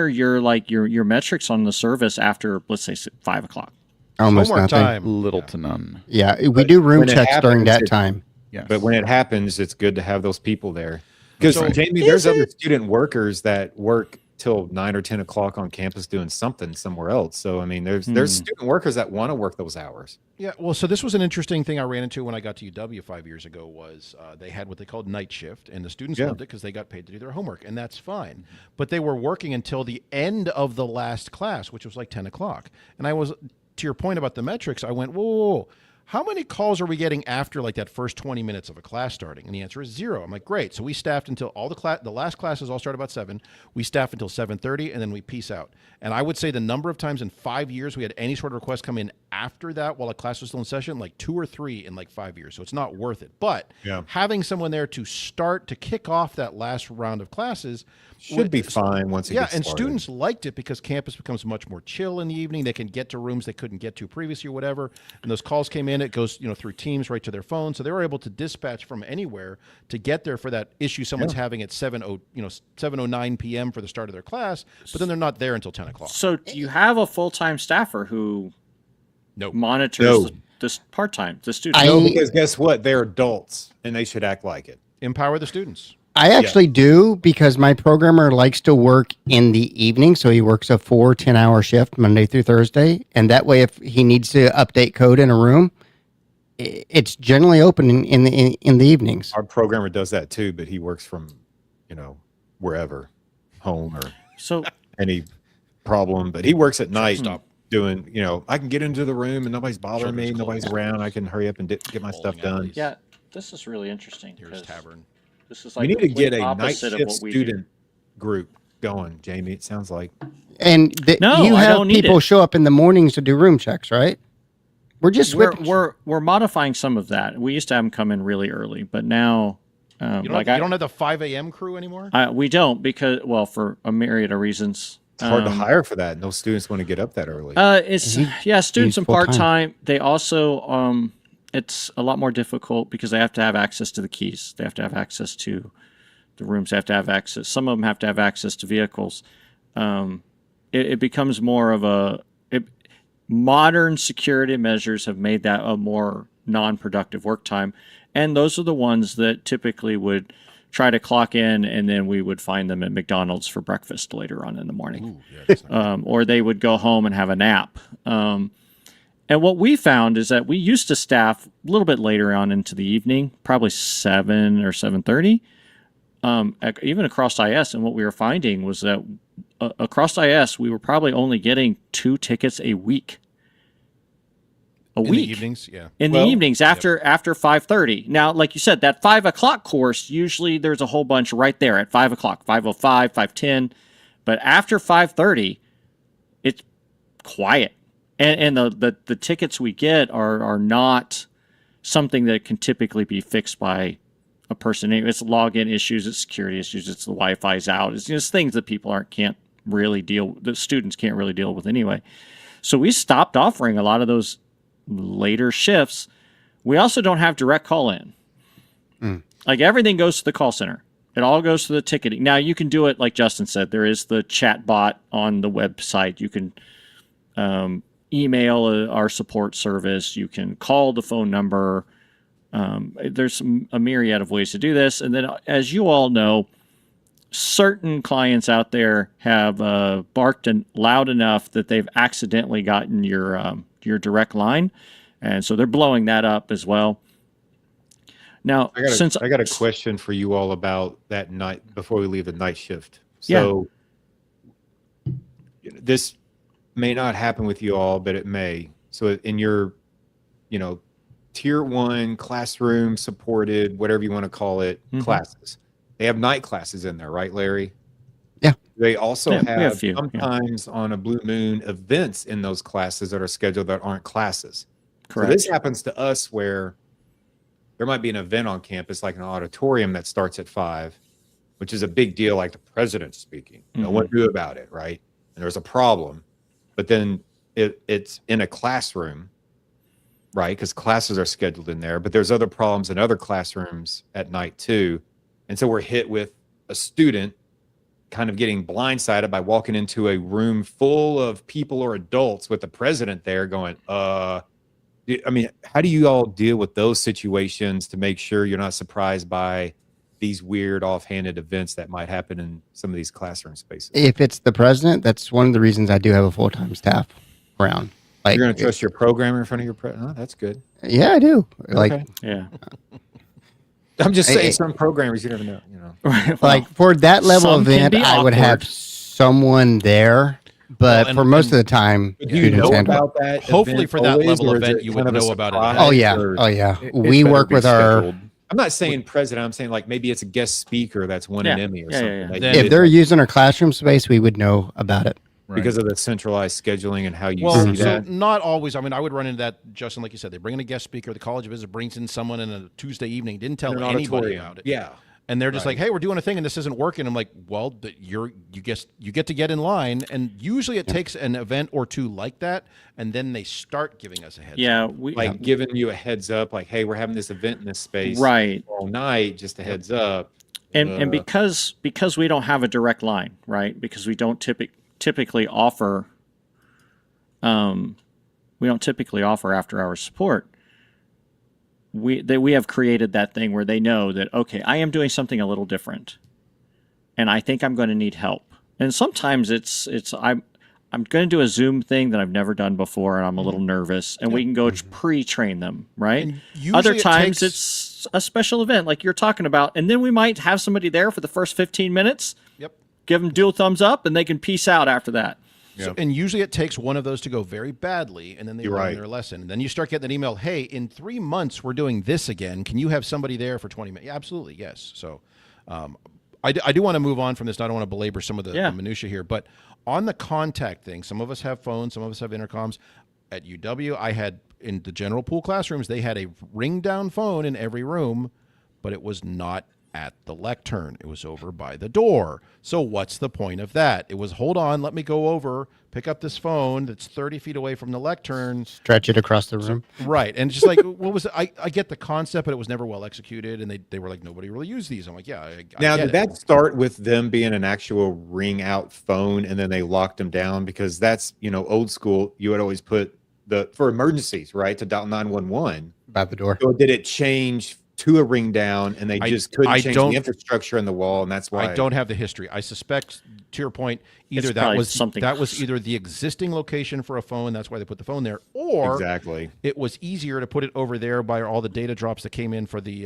your like your metrics on the service after, let's say, 5 o'clock? Almost Homework nothing. time. Little to none. Yeah, we do room when it checks during happens, that time. Yes. But when it happens, it's good to have those people there. Because So- Jamie, there's other student workers that work till 9 or 10 o'clock on campus doing something somewhere else. So I mean, there's student workers that want to work those hours. Yeah, well, so this was an interesting thing I ran into when I got to UW 5 years ago. Was they had what they called night shift, and the students loved it because they got paid to do their homework, and that's fine. But they were working until the end of the last class, which was like 10 o'clock. And I was, to your point about the metrics, I went, whoa. How many calls are we getting after like that first 20 minutes of a class starting? And the answer is 0. I'm like, great. So we staffed until all the last classes all start about 7. We staff until 7:30, and then we peace out. And I would say the number of times in 5 years we had any sort of request come in after that while a class was still in session, like 2 or 3 in like 5 years. So it's not worth it. But having someone there to kick off that last round of classes Should be fine once it yeah, gets and started. students liked it because campus becomes much more chill in the evening. They can get to rooms they couldn't get to previously or whatever. And those calls came in, it goes, through Teams right to their phone. So they were able to dispatch from anywhere to get there for that issue someone's having at 7:09 p.m. for the start of their class, but then they're not there until 10 o'clock. So do you have a full-time staffer who Nope. monitors No. this part-time, the students? No, because guess what? They're adults and they should act like it. Empower the students. I actually do because my programmer likes to work in the evening. So he works a 4 10-hour shift Monday through Thursday. And that way, if he needs to update code in a room, it's generally open in the evenings. Our programmer does that too, but he works from, wherever, home or So any problem. But he works at night doing, I can get into the room and nobody's bothering me. Children's Nobody's clothes. around. I can hurry up and get my stuff Bowling done. alleys. yeah, this is really interesting. Here's 'cause Tavern. This is We like need to get complete a night opposite of shift what we do. student group going, Jamie. It sounds like. And No, you I have don't need people it. show up in the mornings to do room checks, right? We're just switching. We're modifying some of that. We used to have them come in really early, but now, You don't have the 5 a.m. crew anymore? we don't because, well, for a myriad of reasons. It's hard to hire for that. No students want to get up that early. It's students he's and full-time. part-time. They also it's a lot more difficult because they have to have access to the keys. They have to have access to the rooms. They have to have access. Some of them have to have access to vehicles. It becomes more of modern security measures have made that a more non-productive work time, and those are the ones that typically would try to clock in, and then we would find them at McDonald's for breakfast later on in the morning. Ooh, yeah, that's not Or they would go home and have a nap. And what we found is that we used to staff a little bit later on into the evening, probably 7 or 7:30, even across IS. And what we were finding was that across IS, we were probably only getting 2 tickets a week. in week. the evenings, yeah. In the evenings after 5:30. Now, like you said, that 5 o'clock course, usually there's a whole bunch right there at 5 o'clock, 5:05, 5:10. But after 5:30, it's quiet. And the tickets we get are not something that can typically be fixed by a person. It's login issues, it's security issues, it's the Wi-Fi's out. It's just things that people the students can't really deal with anyway. So we stopped offering a lot of those later shifts. We also don't have direct call in. Like everything goes to the call center. It all goes to the ticketing. Now you can do it like Justin said. There is the chat bot on the website. You can email our support service. You can call the phone number. There's a myriad of ways to do this. And then, as you all know, certain clients out there have barked loud enough that they've accidentally gotten your direct line, and so they're blowing that up as well. Now, I got a question for you all about that night before we leave the night shift. So this may not happen with you all, but it may. So in your, tier 1 classroom supported, whatever you want to call it, classes, they have night classes in there, right, Larry? Yeah. They also We have a have few, sometimes on a blue moon events in those classes that are scheduled that aren't classes. Correct. So this happens to us where there might be an event on campus, like an auditorium that starts at 5, which is a big deal, like the president's speaking. No one knew about it, right? And there's a problem. But then it's in a classroom, right? Because classes are scheduled in there. But there's other problems in other classrooms at night too. And so we're hit with a student kind of getting blindsided by walking into a room full of people or adults with the president there going, I mean, how do you all deal with those situations to make sure you're not surprised by these weird offhanded events that might happen in some of these classroom spaces? If it's the president, that's one of the reasons I do have a full-time staff around. Like, You're going to trust your programmer in front of your president? Oh, that's good. Yeah, I do. Like, Okay. Yeah. I'm just saying, Hey, some programmers, you never know, Right. like for that level some can event, be I would have awkward. someone there. But Well, for most of the time, Do you know students handle it. about that? Hopefully event for that always, level or is event, it you kind would of a know about it surprise, ahead. Oh yeah, or- oh yeah. It We better work be with our. scheduled. I'm not saying president. I'm saying like maybe it's a guest speaker that's won an Yeah. Emmy or Yeah, something. yeah, yeah. Like, Then- If they're using our classroom space, we would know about it. because of the centralized scheduling and how you Well, see so that. not always. I mean, I would run into that, Justin, like you said. They bring in a guest speaker. The College of Business brings in someone in a Tuesday evening. Didn't tell In an anybody auditorium. about it. Yeah. And they're just Right. like, "Hey, we're doing a thing, and this isn't working." I'm like, "Well, you get to get in line." And usually, it takes an event or two like that, and then they start giving us a heads up. Yeah. We Like giving you a heads up, like, hey, we're having this event in this space right. all night, just a heads up. And because we don't have a direct line, right? Because we don't typically offer after hours support. We have created that thing where they know that, okay, I am doing something a little different, and I think I'm going to need help. And sometimes it's I'm going to do a Zoom thing that I've never done before, and I'm a little nervous, and we can go pre-train them, right? And usually Other it times takes- it's a special event like you're talking about, and then we might have somebody there for the first 15 minutes, Yep. give them dual thumbs up, and they can peace out after that. So, and usually it takes one of those to go very badly, and then they You're learn right. their lesson. And then you start getting an email, "Hey, in 3 months we're doing this again. Can you have somebody there for 20 minutes?" Yeah, absolutely, yes. So, I do want to move on from this. I don't want to belabor some of the minutia here, but on the contact thing, some of us have phones, some of us have intercoms. At UW, I had in the general pool classrooms, they had a ring down phone in every room, but it was not at the lectern. It was over by the door. So what's the point of that? It was, hold on, let me go over, pick up this phone that's 30 feet away from the lectern. Stretch it across the room. Right. And it's just like, what was it? I get the concept, but it was never well executed. And they were like, nobody really used these. I'm like, yeah, I Now, get did it. that start with them being an actual ring out phone and then they locked them down? Because that's, old school. You would always put for emergencies, right, to dial 911. By the door. So did it change to a ring down and they just couldn't change don't- the infrastructure in the wall? And that's why I don't have the history. I suspect, to your point, either It's that probably was something- that was either the existing location for a phone, that's why they put the phone there, or Exactly. it was easier to put it over there by all the data drops that came in for the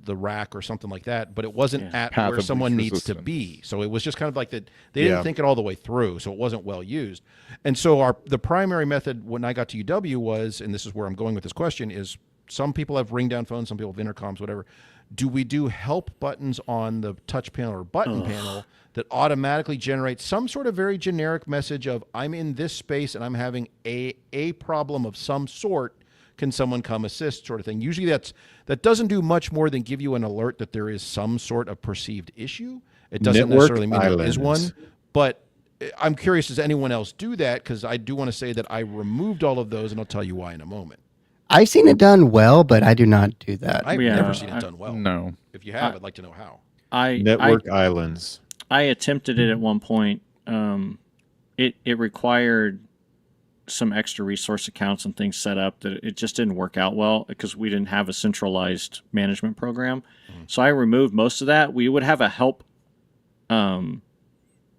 the rack or something like that. But it wasn't at Path where of someone least needs to resistance. be. So it was just kind of like that. They didn't Yeah. think it all the way through, so it wasn't well used. And so the primary method when I got to UW was, and this is where I'm going with this question, is some people have ring down phones, some people have intercoms, whatever. Do we do help buttons on the touch panel or button panel that automatically generate some sort of very generic message of, I'm in this space and I'm having a problem of some sort, can someone come assist, sort of thing? Usually that doesn't do much more than give you an alert that there is some sort of perceived issue. It doesn't Network necessarily mean there is one, islands. but I'm curious, does anyone else do that? Because I do want to say that I removed all of those, and I'll tell you why in a moment. I've seen it done well, but I do not do that. I've Yeah, never seen it done well. No. If you have, I'd like to know how. Network islands. I attempted it at one point. It required some extra resource accounts and things set up that it just didn't work out well because we didn't have a centralized management program. So I removed most of that. We would have a help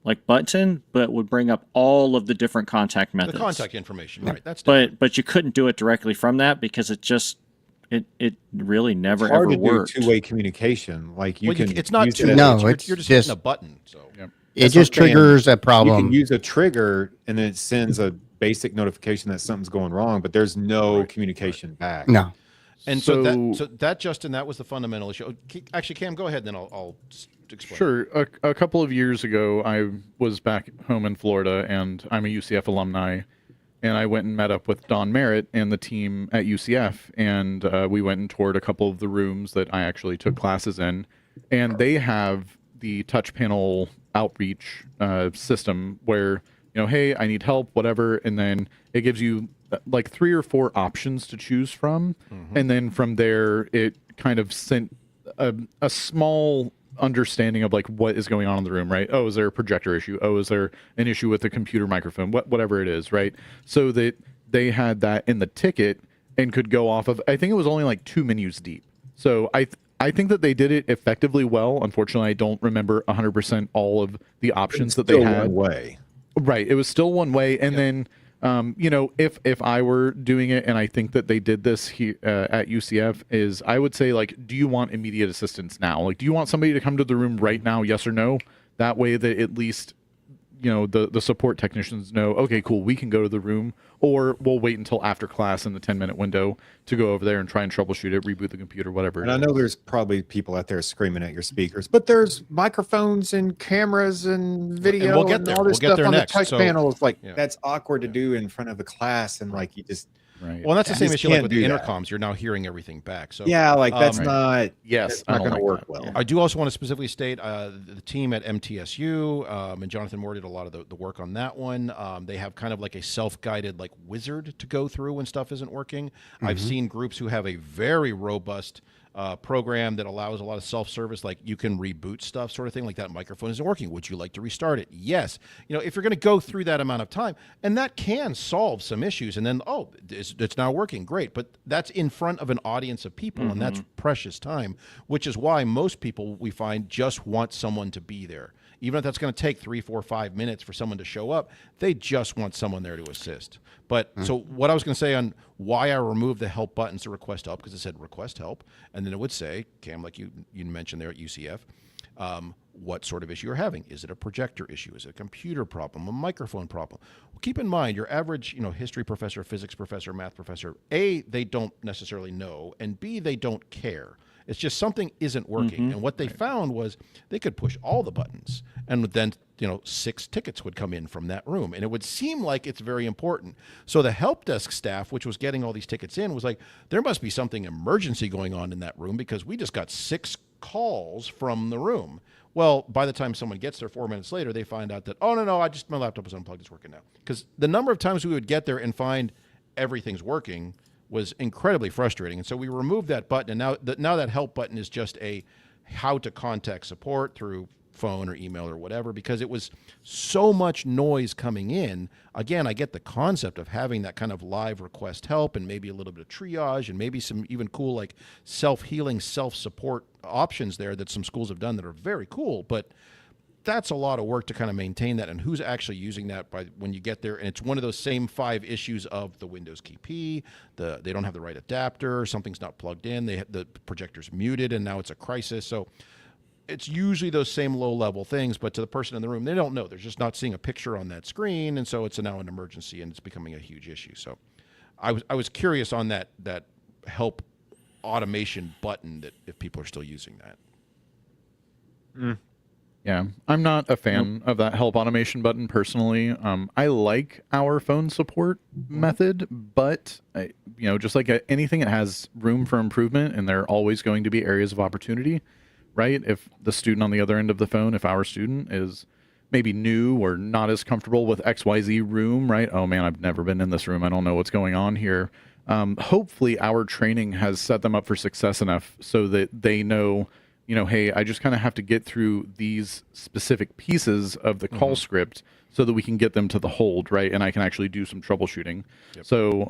like button, but would bring up all of the different contact methods. The contact information, right? That's different. But you couldn't do it directly from that because it really never Hard ever to do worked. two-way communication. Like you Well, can. it's not use two it ways. No, You're it's just just- hitting a button. So it just triggers a You problem. can use a trigger and then it sends a basic notification that something's going wrong, but there's no communication back. No. And so that Justin, that was the fundamental issue. Actually, Cam, go ahead, and then I'll explain. Sure. A couple of years ago, I was back home in Florida, and I'm a UCF alumni. And I went and met up with Don Merritt and the team at UCF, and we went and toured a couple of the rooms that I actually took classes in. And they have the touch panel outreach system where, hey, I need help, whatever, and then it gives you like 3 or 4 options to choose from, and then from there it kind of sent a small understanding of like what is going on in the room, right? Oh, is there a projector issue? Oh, is there an issue with the computer microphone? Whatever it is, right? So that they had that in the ticket and could go off of, I think it was only like 2 menus deep. So I think that they did it effectively well. Unfortunately, I don't remember 100% all of the options that they had. One way. Right. It was still one way. And then, if I were doing it, and I think that they did this here at UCF, is I would say, like, do you want immediate assistance now? Like, do you want somebody to come to the room right now? Yes or no? That way that at least, the support technicians know, okay, cool, we can go to the room, or we'll wait until after class in the 10-minute window to go over there and try and troubleshoot it, reboot the computer, whatever. And I know there's probably people out there screaming at your speakers, but there's microphones and cameras and video and we'll get there. all this We'll get stuff there on next. the touch So, panel. It's like, yeah. that's awkward to do in front of the class. And like, you just, Right. Well, that's the You same just issue like can't with the do that. intercoms. You're now hearing everything back. So yeah, like that's Right. not, Yes, that's I not don't going to like work that. well. Yeah. I do also want to specifically state the team at MTSU and Jonathan Moore did a lot of the work on that one. They have kind of like a self-guided like wizard to go through when stuff isn't working. I've seen groups who have a very robust program that allows a lot of self-service, like you can reboot stuff, sort of thing, like that microphone isn't working. Would you like to restart it? Yes. If you're going to go through that amount of time, and that can solve some issues, and then, oh, it's now working, great. But that's in front of an audience of people, and that's precious time, which is why most people, we find, just want someone to be there. Even if that's going to take 3, 4, 5 minutes for someone to show up, they just want someone there to assist. But so what I was going to say on why I removed the help buttons to request help, because it said request help, and then it would say, Cam, like you mentioned there at UCF, what sort of issue you're having. Is it a projector issue? Is it a computer problem? A microphone problem? Well, keep in mind, your average history professor, physics professor, math professor, A, they don't necessarily know, and B, they don't care. It's just something isn't working. And what they found was they could push all the buttons, and then 6 tickets would come in from that room, and it would seem like it's very important. So the help desk staff, which was getting all these tickets in, was like, there must be something emergency going on in that room because we just got 6 calls from the room. Well, by the time someone gets there 4 minutes later, they find out that, oh, no, my laptop is unplugged, it's working now. Because the number of times we would get there and find everything's working was incredibly frustrating. And so we removed that button, and now that help button is just a how to contact support through phone or email or whatever, because it was so much noise coming in. Again, I get the concept of having that kind of live request help and maybe a little bit of triage and maybe some even cool like self-healing, self-support options there that some schools have done that are very cool, but that's a lot of work to kind of maintain that, and who's actually using that by when you get there. And it's one of those same 5 issues of the Windows key P, they don't have the right adapter, something's not plugged in, the projector's muted, and now it's a crisis. So it's usually those same low-level things, but to the person in the room, they don't know. They're just not seeing a picture on that screen, and so it's now an emergency, and it's becoming a huge issue. So I was curious on that help automation button, that if people are still using that. Yeah, I'm not a fan of that help automation button personally. I like our phone support method, but just like anything, it has room for improvement, and there are always going to be areas of opportunity, right? If the student on the other end of the phone, if our student is maybe new or not as comfortable with XYZ room, right? Oh man, I've never been in this room. I don't know what's going on here. Hopefully our training has set them up for success enough so that they know, hey, I just kind of have to get through these specific pieces of the call script so that we can get them to the hold, right? And I can actually do some troubleshooting. Yep. So,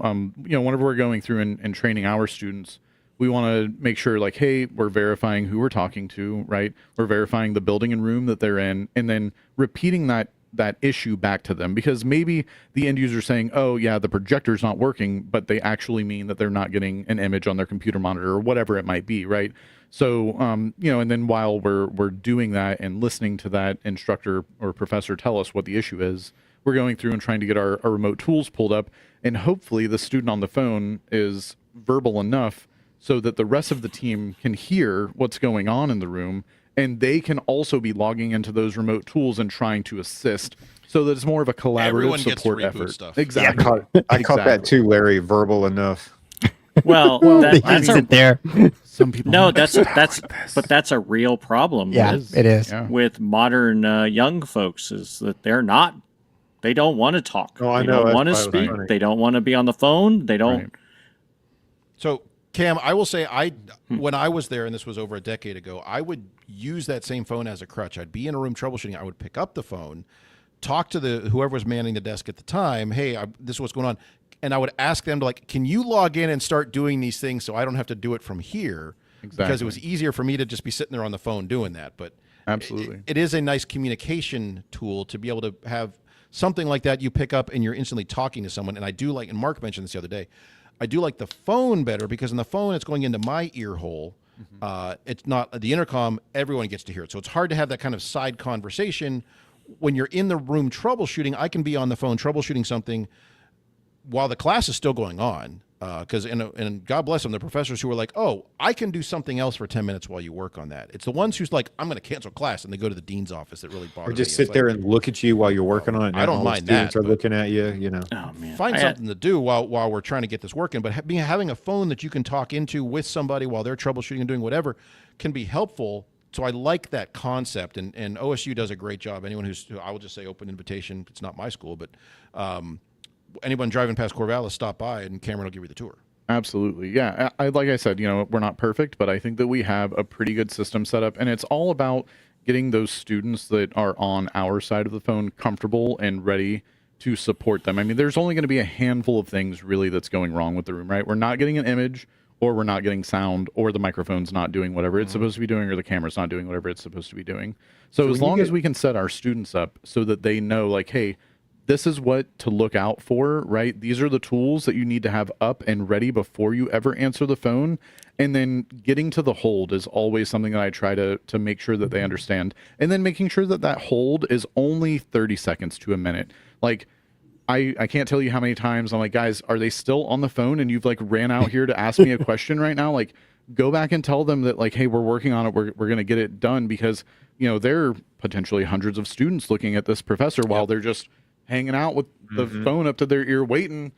whenever we're going through and training our students, we want to make sure, like, hey, we're verifying who we're talking to, right? We're verifying the building and room that they're in, and then repeating that that issue back to them, because maybe the end user saying, oh yeah, the projector's not working, but they actually mean that they're not getting an image on their computer monitor or whatever it might be, right? So and then while we're doing that and listening to that instructor or professor tell us what the issue is, we're going through and trying to get our remote tools pulled up, and hopefully the student on the phone is verbal enough so that the rest of the team can hear what's going on in the room, and they can also be logging into those remote tools and trying to assist, so that it's more of a collaborative Everyone gets to support reboot effort. stuff. Exactly. I caught that too, Larry. Verbal enough. Well, They that's use it there. Some people no, don't that's but that's a real problem. Yeah, with, it is. Yeah. with modern young folks, is that they don't want to talk. Oh, I they know, don't that's want to why I was speak. funny. They don't want to be on the phone. They don't. Right. So, Cam, I will say, when I was there, and this was over a decade ago, I would use that same phone as a crutch. I'd be in a room troubleshooting. I would pick up the phone, talk to whoever was manning the desk at the time. Hey, this is what's going on, and I would ask them to can you log in and start doing these things so I don't have to do it from here? Exactly. Because it was easier for me to just be sitting there on the phone doing that. But Absolutely. it is a nice communication tool to be able to have something like that you pick up and you're instantly talking to someone. And I do and Mark mentioned this the other day, I do like the phone better, because in the phone it's going into my ear hole. It's not the intercom. Everyone gets to hear it. So it's hard to have that kind of side conversation. When you're in the room troubleshooting, I can be on the phone troubleshooting something while the class is still going on. Because and God bless them, the professors who are like, oh, I can do something else for 10 minutes while you work on that. It's the ones who's like, I'm going to cancel class, and they go to the dean's office that really bother Or me. just It's sit like, there and look at you while you're working on it. I don't and all the mind students that, are but- looking at you. Oh man, find I something to do while we're trying to get this working. But having a phone that you can talk into with somebody while they're troubleshooting and doing whatever can be helpful. So I like that concept, and OSU does a great job. Anyone I will just say open invitation. It's not my school, but anyone driving past Corvallis, stop by, and Cameron will give you the tour. Absolutely. Yeah. Like I said, we're not perfect, but I think that we have a pretty good system set up, and it's all about getting those students that are on our side of the phone comfortable and ready to support them. I mean, there's only going to be a handful of things really that's going wrong with the room, right? We're not getting an image, or we're not getting sound, or the microphone's not doing whatever it's supposed to be doing, or the camera's not doing whatever it's supposed to be doing. So as long as we can set our students up so that they know, hey, this is what to look out for, right? These are the tools that you need to have up and ready before you ever answer the phone. And then getting to the hold is always something that I try to make sure that they understand. And then making sure that hold is only 30 seconds to a minute. I can't tell you how many times I'm like, guys, are they still on the phone? And you've ran out here to ask me a question right now? Go back and tell them that hey, we're working on it. We're going to get it done, because, there are potentially hundreds of students looking at this professor while they're just hanging out with the phone up to their ear, waiting,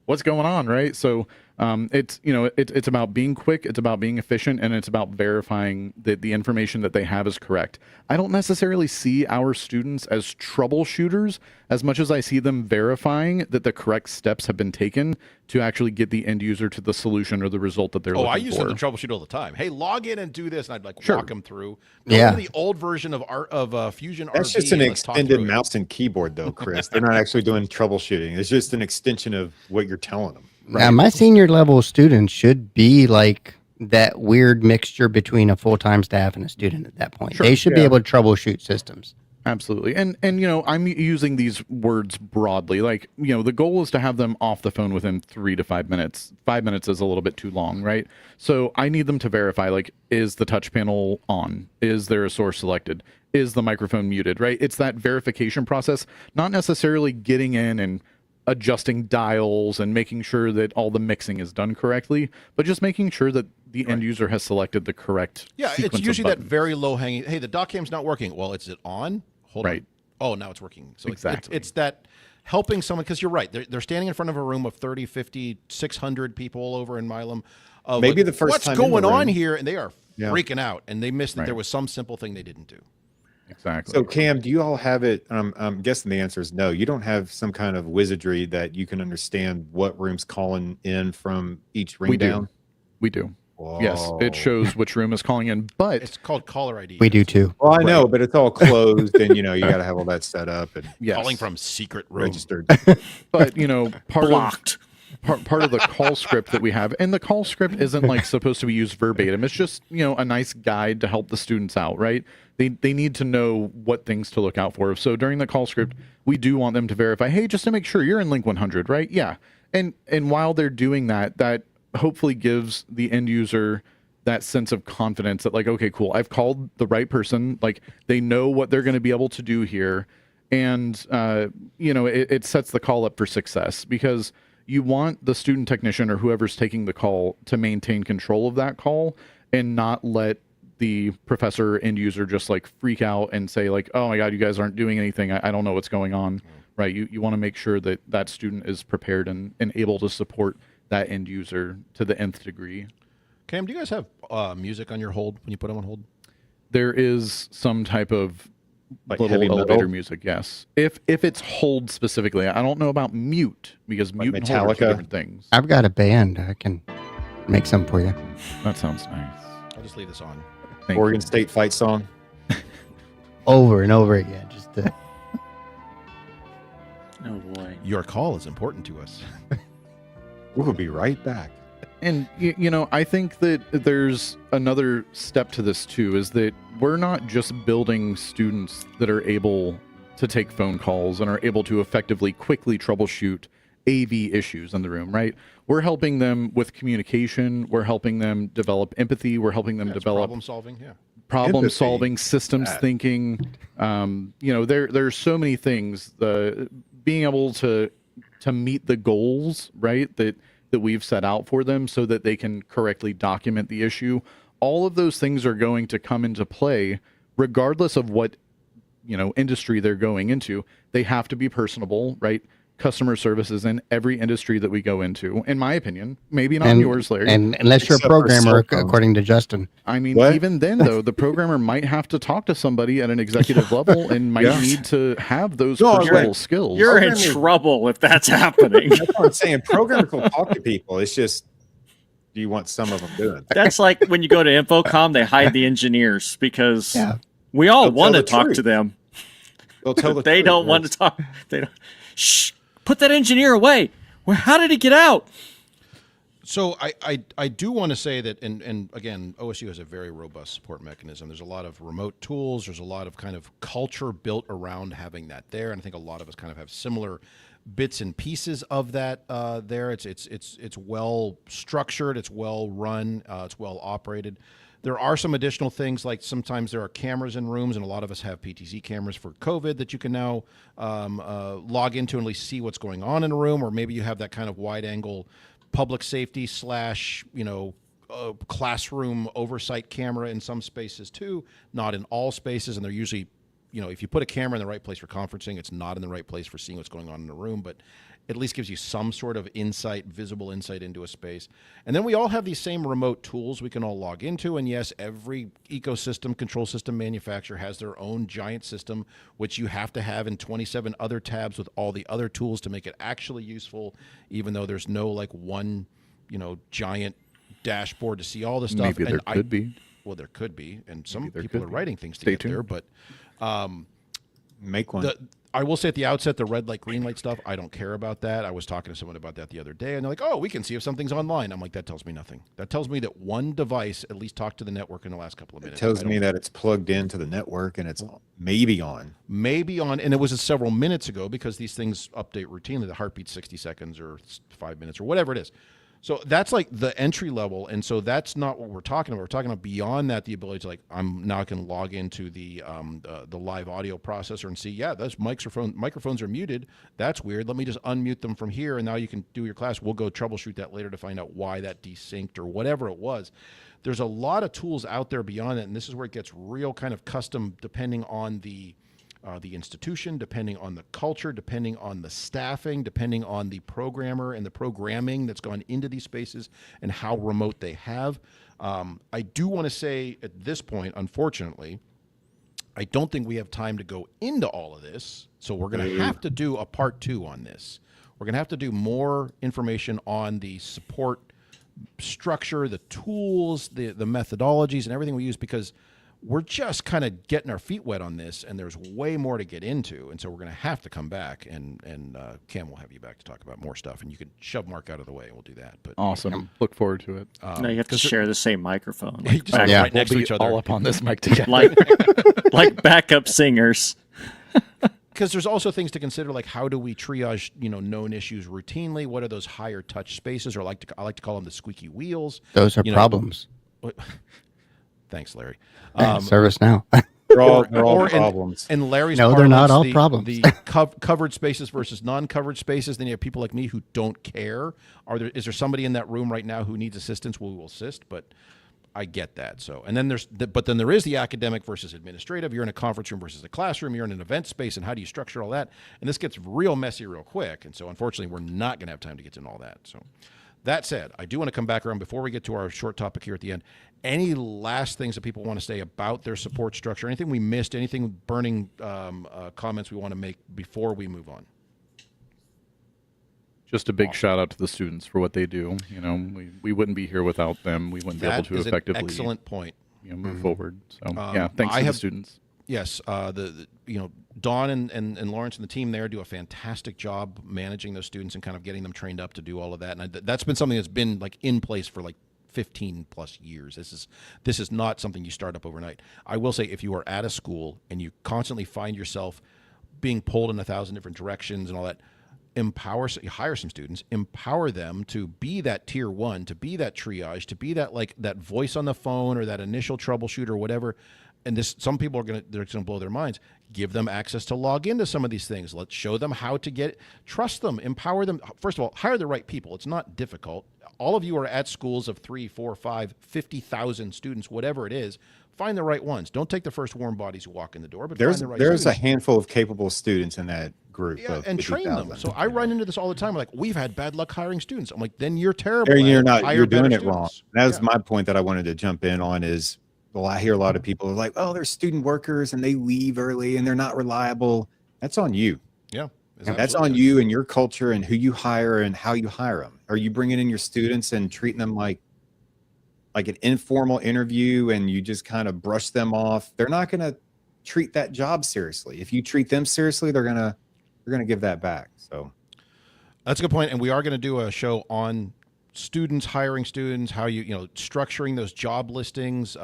what's going on, right? So it's about being quick, it's about being efficient, and it's about verifying that the information that they have is correct. I don't necessarily see our students as troubleshooters as much as I see them verifying that the correct steps have been taken to actually get the end user to the solution or the result that they're looking for. I use them to troubleshoot all the time. Hey, log in and do this, and I'd Sure. walk them through. Go Yeah. to the old version of Fusion That's RV, just an and let's talk extended through it. mouse and keyboard, though, Chris. They're not actually doing troubleshooting. It's just an extension of what you're telling them. Now, my senior level students should be that weird mixture between a full-time staff and a student at that point. They should be able to troubleshoot systems. Absolutely. And I'm using these words broadly. The goal is to have them off the phone within 3 to 5 minutes. 5 minutes is a little bit too long, right? So I need them to verify, is the touch panel on? Is there a source selected? Is the microphone muted, right? It's that verification process, not necessarily getting in and adjusting dials and making sure that all the mixing is done correctly, but just making sure that the end user has selected the correct Yeah, sequence it's of usually that buttons. very low hanging. Hey, the doc cam's not working. Well, is it on? Hold Right. on. Oh, now it's working. So Exactly. it's that helping someone, because you're right. They're standing in front of a room of 30, 50, 600 people all over in Milam. Of Maybe the first what's time in the going on room. here, and they are Yeah. freaking out, and they missed that Right. there was some simple thing they didn't do. Exactly. So, Cam, do you all have it? I'm guessing the answer is no. You don't have some kind of wizardry that you can understand what room's calling in from each ring We do. down? We do. Yes, Whoa. it shows which room is calling in, but It's called caller ID. We do too. Well, I know, but it's all closed, and you got to have all that set up and yes. Calling from secret room. registered. But part Blocked. part of the call script that we have, and the call script isn't like supposed to be used verbatim. It's just, a nice guide to help the students out, right? They need to know what things to look out for. So during the call script, we do want them to verify, hey, just to make sure you're in link 100, right? Yeah. And while they're doing that, that hopefully gives the end user that sense of confidence that, like, okay, cool, I've called the right person. Like, they know what they're going to be able to do here. And, it sets the call up for success, because you want the student technician or whoever's taking the call to maintain control of that call and not let the professor end user just like freak out and say like, oh my God, you guys aren't doing anything. I don't know what's going on. Right. You want to make sure that that student is prepared and able to support that end user to the nth degree. Cam, do you guys have music on your hold when you put them on hold? There is some type of Like little heavy elevator metal? music, yes. If it's hold specifically, I don't know about mute, because Like mute and hold are two Metallica? different things. I've got a band. I can make some for you. That sounds nice. I'll just leave this on. Thank Oregon you. State fight song. Over and over again. Just to, Oh boy. Your call is important to us. We'll be right back. And I think that there's another step to this too, is that we're not just building students that are able to take phone calls and are able to effectively, quickly troubleshoot AV issues in the room, right? We're helping them with communication. We're helping them develop empathy. We're helping them Yeah, it's develop problem solving. Yeah. problem Empathy. solving, systems That. thinking. There's so many things. Being able to meet the goals, right, that we've set out for them, so that they can correctly document the issue. All of those things are going to come into play regardless of what industry they're going into. They have to be personable, right? Customer service is in every industry that we go into, in my opinion. Maybe not yours, Larry. And unless you're a Except for programmer, cell phones. according to Justin. I mean, What? even then, though, the programmer might have to talk to somebody at an executive level and might Yeah. need to have those No, personal right. skills. You're in Programming- trouble if that's happening. That's what I'm saying. Programmers will talk to people. It's just, do you want some of them doing it? That's like when you go to Infocom, they hide the engineers because Yeah. we all They'll want to tell the talk truth. to them. They'll tell the They truth. don't want to talk. They don't. Shh! Put that engineer away. Well, how did he get out? So I do want to say that, and again, OSU has a very robust support mechanism. There's a lot of remote tools. There's a lot of kind of culture built around having that there, and I think a lot of us kind of have similar bits and pieces of that there. It's well structured. It's well run. It's well operated. There are some additional things, like sometimes there are cameras in rooms, and a lot of us have PTZ cameras for COVID that you can now log into and at least see what's going on in a room, or maybe you have that kind of wide angle public safety / classroom oversight camera in some spaces too, not in all spaces. And they're usually, if you put a camera in the right place for conferencing, it's not in the right place for seeing what's going on in the room, but at least gives you some sort of insight, visible insight into a space. And then we all have these same remote tools we can all log into. And yes, every ecosystem, control system manufacturer has their own giant system, which you have to have in 27 other tabs with all the other tools to make it actually useful, even though there's no like one, giant dashboard to see all the stuff. Maybe And there could be. Well, there could be. And some there people could are be. writing things to Stay get there. tuned. But Make one. I will say at the outset, the red light, green light stuff, I don't care about that. I was talking to someone about that the other day, and they're like, oh, we can see if something's online. I'm like, that tells me nothing. That tells me that one device at least talked to the network in the last couple of It minutes. tells I me don't- that it's plugged into the network and it's maybe on. maybe on, and it was several minutes ago because these things update routinely. The heartbeat's 60 seconds or 5 minutes or whatever it is. So that's like the entry level, and so that's not what we're talking about. We're talking about beyond that, the ability to like, I'm now can log into the live audio processor and see, yeah, those microphones are muted. That's weird. Let me just unmute them from here, and now you can do your class. We'll go troubleshoot that later to find out why that desynced or whatever it was. There's a lot of tools out there beyond that, and this is where it gets real kind of custom, depending on the institution, depending on the culture, depending on the staffing, depending on the programmer and the programming that's gone into these spaces and how remote they have. I do want to say at this point, unfortunately, I don't think we have time to go into all of this. So we're going to have to do a part 2 on this. We're going to have to do more information on the support structure, the tools, the methodologies, and everything we use, because we're just kind of getting our feet wet on this, and there's way more to get into, and so we're going to have to come back, and Cam will have you back to talk about more stuff, and you can shove Mark out of the way, and we'll do that. But Awesome. Look forward to it. No, you have to share the same microphone. you just Back- right next We'll to be each other. all up on this mic together. like backup singers. Because there's also things to consider, like how do we triage, known issues routinely? What are those higher touch spaces, or I like to call them the squeaky wheels? Those are You know, problems. Thanks, Larry. Service now. They're all or problems. in Larry's No, they're not parlance, all problems. The covered spaces versus non-covered spaces. Then you have people like me who don't care. Is there somebody in that room right now who needs assistance? We will assist, but I get that. So, and then there is the academic versus administrative. You're in a conference room versus a classroom. You're in an event space, and how do you structure all that? And this gets real messy real quick. And so, unfortunately, we're not going to have time to get into all that. So, that said, I do want to come back around before we get to our short topic here at the end. Any last things that people want to say about their support structure? Anything we missed? Anything burning comments we want to make before we move on? Just a big shout out to the students for what they do. We wouldn't be here without them. We wouldn't be able That to is effectively an excellent point. move forward. So yeah, thanks to the students. Yes, Dawn and Lawrence and the team there do a fantastic job managing those students and kind of getting them trained up to do all of that. And that's been something that's been like in place for like 15 plus years. This is not something you start up overnight. I will say, if you are at a school and you constantly find yourself being pulled in 1,000 different directions and all that, hire some students, empower them to be that tier one, to be that triage, to be that voice on the phone or that initial troubleshoot or whatever. And some people they're going to blow their minds. Give them access to log into some of these things. Let's show them how to trust them, empower them. First of all, hire the right people. It's not difficult. All of you are at schools of 3, 4, 5, 50,000 students, whatever it is. Find the right ones. Don't take the first warm bodies who walk in the door, but find the right there's students. a handful of capable students in that group. Yeah, of and train 50,000. them. So I run into this all the time. I'm like, we've had bad luck hiring students. I'm like, then you're terrible. Or at you're it. not. Hire You're doing better it wrong. students. That was my point that I wanted to jump in on. Is well, I hear a lot of people are like, "Oh, they're student workers and they leave early and they're not reliable." That's on you. Yeah, That's on you and your culture and who you hire and how you hire them. Are you bringing in your students and treating them like an informal interview and you just kind of brush them off? They're not going to treat that job seriously. If you treat them seriously, they're going to give that back. So that's a good point. And we are going to do a show on students, hiring students, how structuring those job listings.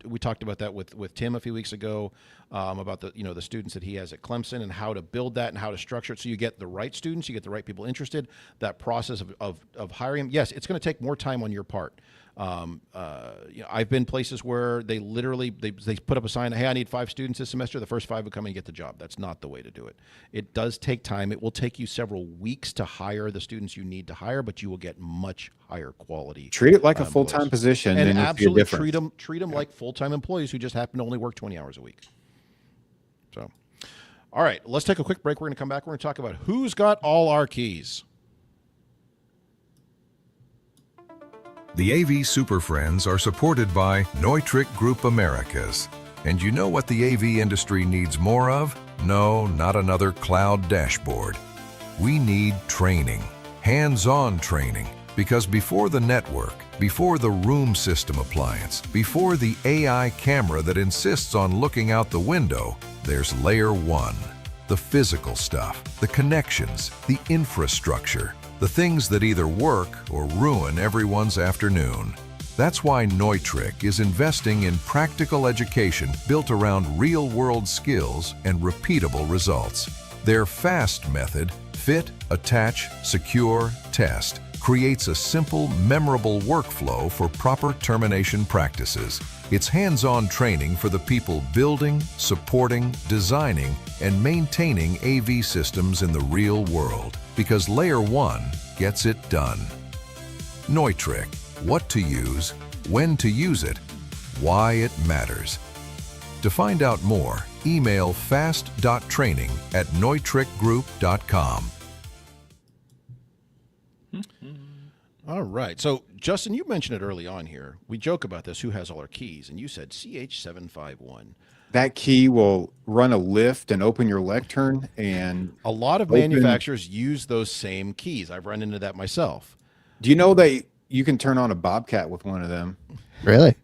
We talked about that with Tim a few weeks ago, about the students that he has at Clemson and how to build that and how to structure it so you get the right students, you get the right people interested. That process of hiring them. Yes, it's going to take more time on your part. I've been places where they literally they put up a sign, "Hey, I need 5 students this semester." The first 5 would come and get the job. That's not the way to do it. It does take time. It will take you several weeks to hire the students you need to hire, but you will get much higher quality. treat it like a full-time position, and you'll see a absolutely difference. treat them like full-time employees who just happen to only work 20 hours a week. So, all right, let's take a quick break. We're going to come back. We're going to talk about who's got all our keys. The AV SuperFriends are supported by Neutrik Group Americas. And you know what the AV industry needs more of? No, not another cloud dashboard. We need training, hands-on training, because before the network, before the room system appliance, before the AI camera that insists on looking out the window, there's layer 1, the physical stuff, the connections, the infrastructure, the things that either work or ruin everyone's afternoon. That's why Neutrik is investing in practical education built around real-world skills and repeatable results. Their FAST method, fit, attach, secure, test, creates a simple, memorable workflow for proper termination practices. It's hands-on training for the people building, supporting, designing, and maintaining AV systems in the real world, because Layer 1 gets it done. Neutrik, what to use, when to use it, why it matters. To find out more, email fast.training@neutrikgroup.com. All right. So, Justin, you mentioned it early on here. We joke about this, who has all our keys, and you said CH751. That key will run a lift and open your lectern, and A lot of manufacturers use those same keys. I've run into that myself. do you know you can turn on a Bobcat with one of them? Really?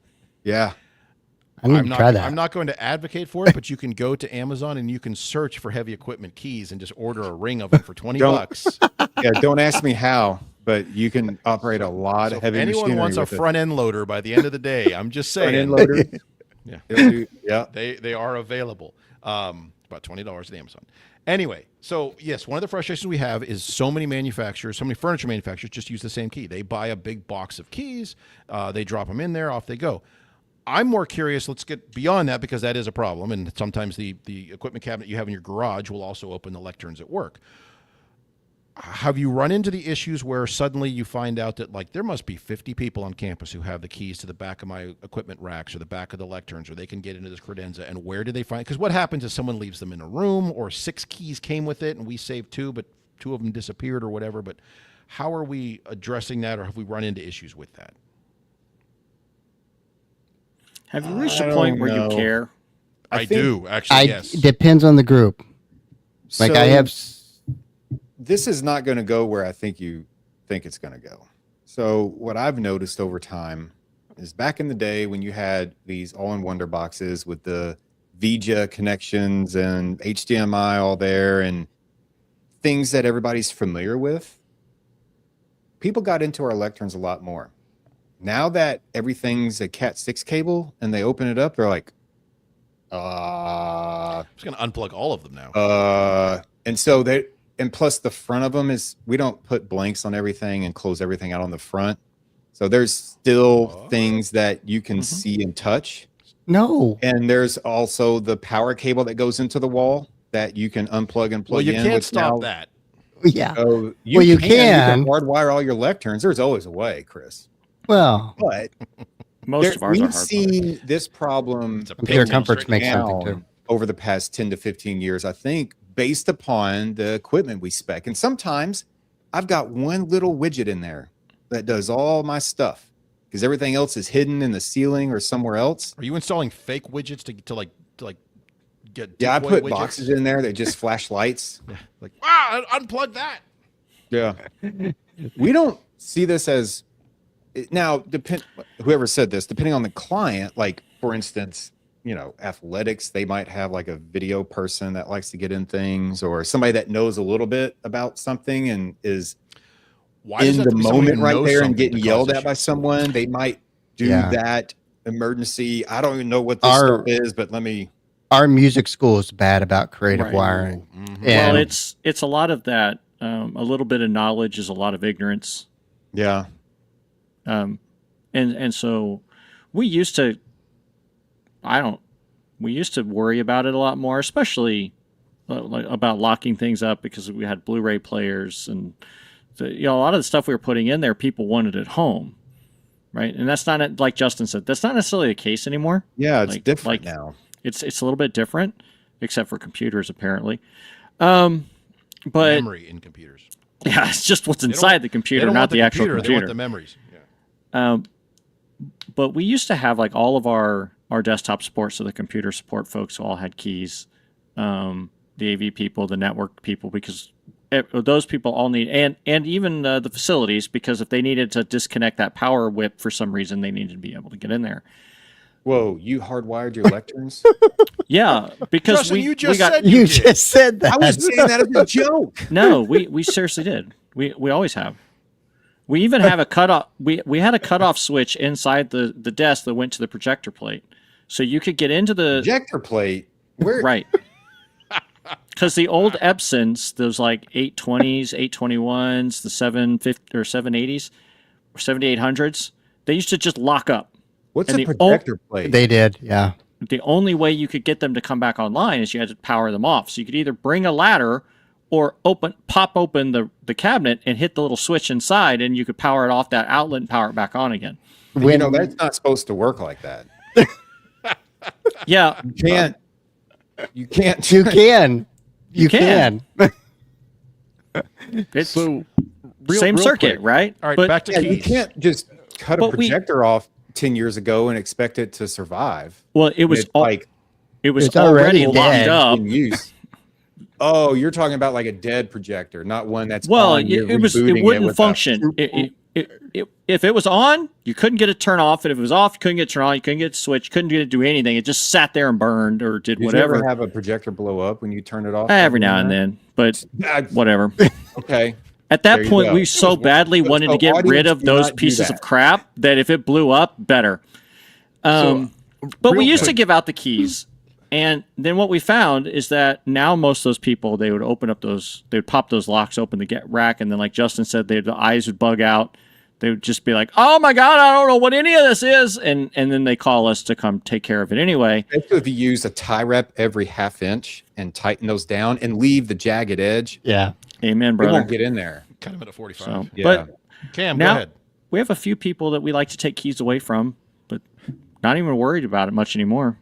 Yeah. I need to try that. I'm not going to advocate for it, but you can go to Amazon and you can search for heavy equipment keys and just order a ring of them for $20. Yeah, don't ask me how, but you can operate a lot So of if heavy anyone machinery wants a with it. front end loader by the end of the day, I'm just saying. Front end loader. Yeah. Yeah. They are available. About $20 at Amazon. Anyway, so yes, one of the frustrations we have is so many manufacturers, so many furniture manufacturers just use the same key. They buy a big box of keys, they drop them in there, off they go. I'm more curious, let's get beyond that because that is a problem, and sometimes the equipment cabinet you have in your garage will also open the lecterns at work. Have you run into the issues where suddenly you find out that like there must be 50 people on campus who have the keys to the back of my equipment racks or the back of the lecterns, or they can get into this credenza, and where do they find? Because what happens is someone leaves them in a room, or 6 keys came with it and we saved 2, but 2 of them disappeared or whatever. But how are we addressing that, or have we run into issues with that? Have you reached I a point don't where you know. care? I think do actually. Yes. It depends on the group. Like I So, have. this is not going to go where I think you think it's going to go. So what I've noticed over time is back in the day when you had these all-in-wonder boxes with the VGA connections and HDMI all there and things that everybody's familiar with, people got into our lecterns a lot more. Now that everything's a Cat 6 cable and they open it up, they're like, I'm just going to unplug all of them now. and so they, and plus the front of them is, we don't put blanks on everything and close everything out on the front. So there's still things that you can see and touch. No. And there's also the power cable that goes into the wall that you can unplug and plug Well, you in. can't which stop now- that. Yeah. So Well, you You can. can hardwire all your lecterns. There's always a way, Chris. Well, But Most of ours are we've hardwired. seen this problem It's a computer pigtail comforts straight make down. something too. over the past 10 to 15 years, I think, based upon the equipment we spec. And sometimes I've got one little widget in there that does all my stuff because everything else is hidden in the ceiling or somewhere else. Are you installing fake widgets to get? Yeah, I decoy put widgets? boxes in there that just flash lights. Like, wow, unplug that. Yeah. We don't see this as now, whoever said this, depending on the client, like for instance, you know, athletics, they might have like a video person that likes to get in things, or somebody that knows a little bit about something and is Why does in it have the to be someone who moment right knows there and something getting to yelled cause at by issues? someone. They might do Yeah. that emergency. I don't even know what this Our- stuff is, but let me. Our music school is bad about creative Right. wiring. Mhm. Well, And it's a lot of that. A little bit of knowledge is a lot of ignorance. Yeah. And so we used to worry about it a lot more, especially like about locking things up because we had Blu-ray players and a lot of the stuff we were putting in there people wanted at home, right? And that's not, like Justin said, that's not necessarily the case anymore. Yeah. It's Like- different like- now. It's a little bit different, except for computers apparently. But Memory in computers. yeah, it's just what's don't- inside the They computer, don't not want the actual They computer. want the memories. Yeah. But we used to have like all of our desktop support, so the computer support folks all had keys, the AV people, the network people, because those people all need, and even the facilities, because if they needed to disconnect that power whip for some reason, they needed to be able to get in there. Whoa, you hardwired your lecterns? Yeah, because Justin, you we just got said you did. just said that. I was saying that as a joke. no, we seriously did. We always have. We even have a cutoff. We had a cutoff switch inside the desk that went to the projector plate, so you could get into the Projector plate. Where? right. Because the old Epsons, those like 820s, 821s, the 750 or 780s, or 7800s, they used to just lock up. What's And a the projector plate? They did, yeah. The only way you could get them to come back online is you had to power them off. So you could either bring a ladder or pop open the cabinet and hit the little switch inside, and you could power it off that outlet and power it back on again. You know, that's not supposed to work like that. Yeah, You can't. You can't. You can. You can. can. it's So, same real circuit, quick, right? All right, But back to Yeah, keys. you can't just cut a But we- projector off 10 years ago and expect it to survive. well, it was It's like it was It's already already locked dead. up. in use. Oh, you're talking about like a dead projector, not one that's Well, on, you're it rebooting wouldn't with a- function. if it was on, you couldn't get it turned off, and if it was off, you couldn't get it turned on. You couldn't get it switched, couldn't get it to do anything. It just sat there and burned or did whatever. You ever have a projector blow up when you turn it off? Every now and then, but whatever. Okay. At that There you point, go. we so badly wanted to get rid of those pieces of crap that if it blew up, better. But we used to give out the keys. And then what we found is that now most of those people, they would pop those locks open the rack. And then like Justin said, the eyes would bug out. They would just be like, oh my God, I don't know what any of this is. And then they call us to come take care of it anyway. Especially if you use a tie rep every half inch and tighten those down and leave the jagged edge. Yeah. Amen, It brother. won't get in there. Kind of at a 45. So, Yeah. But Cam, now, go ahead. we have a few people that we like to take keys away from, but not even worried about it much anymore.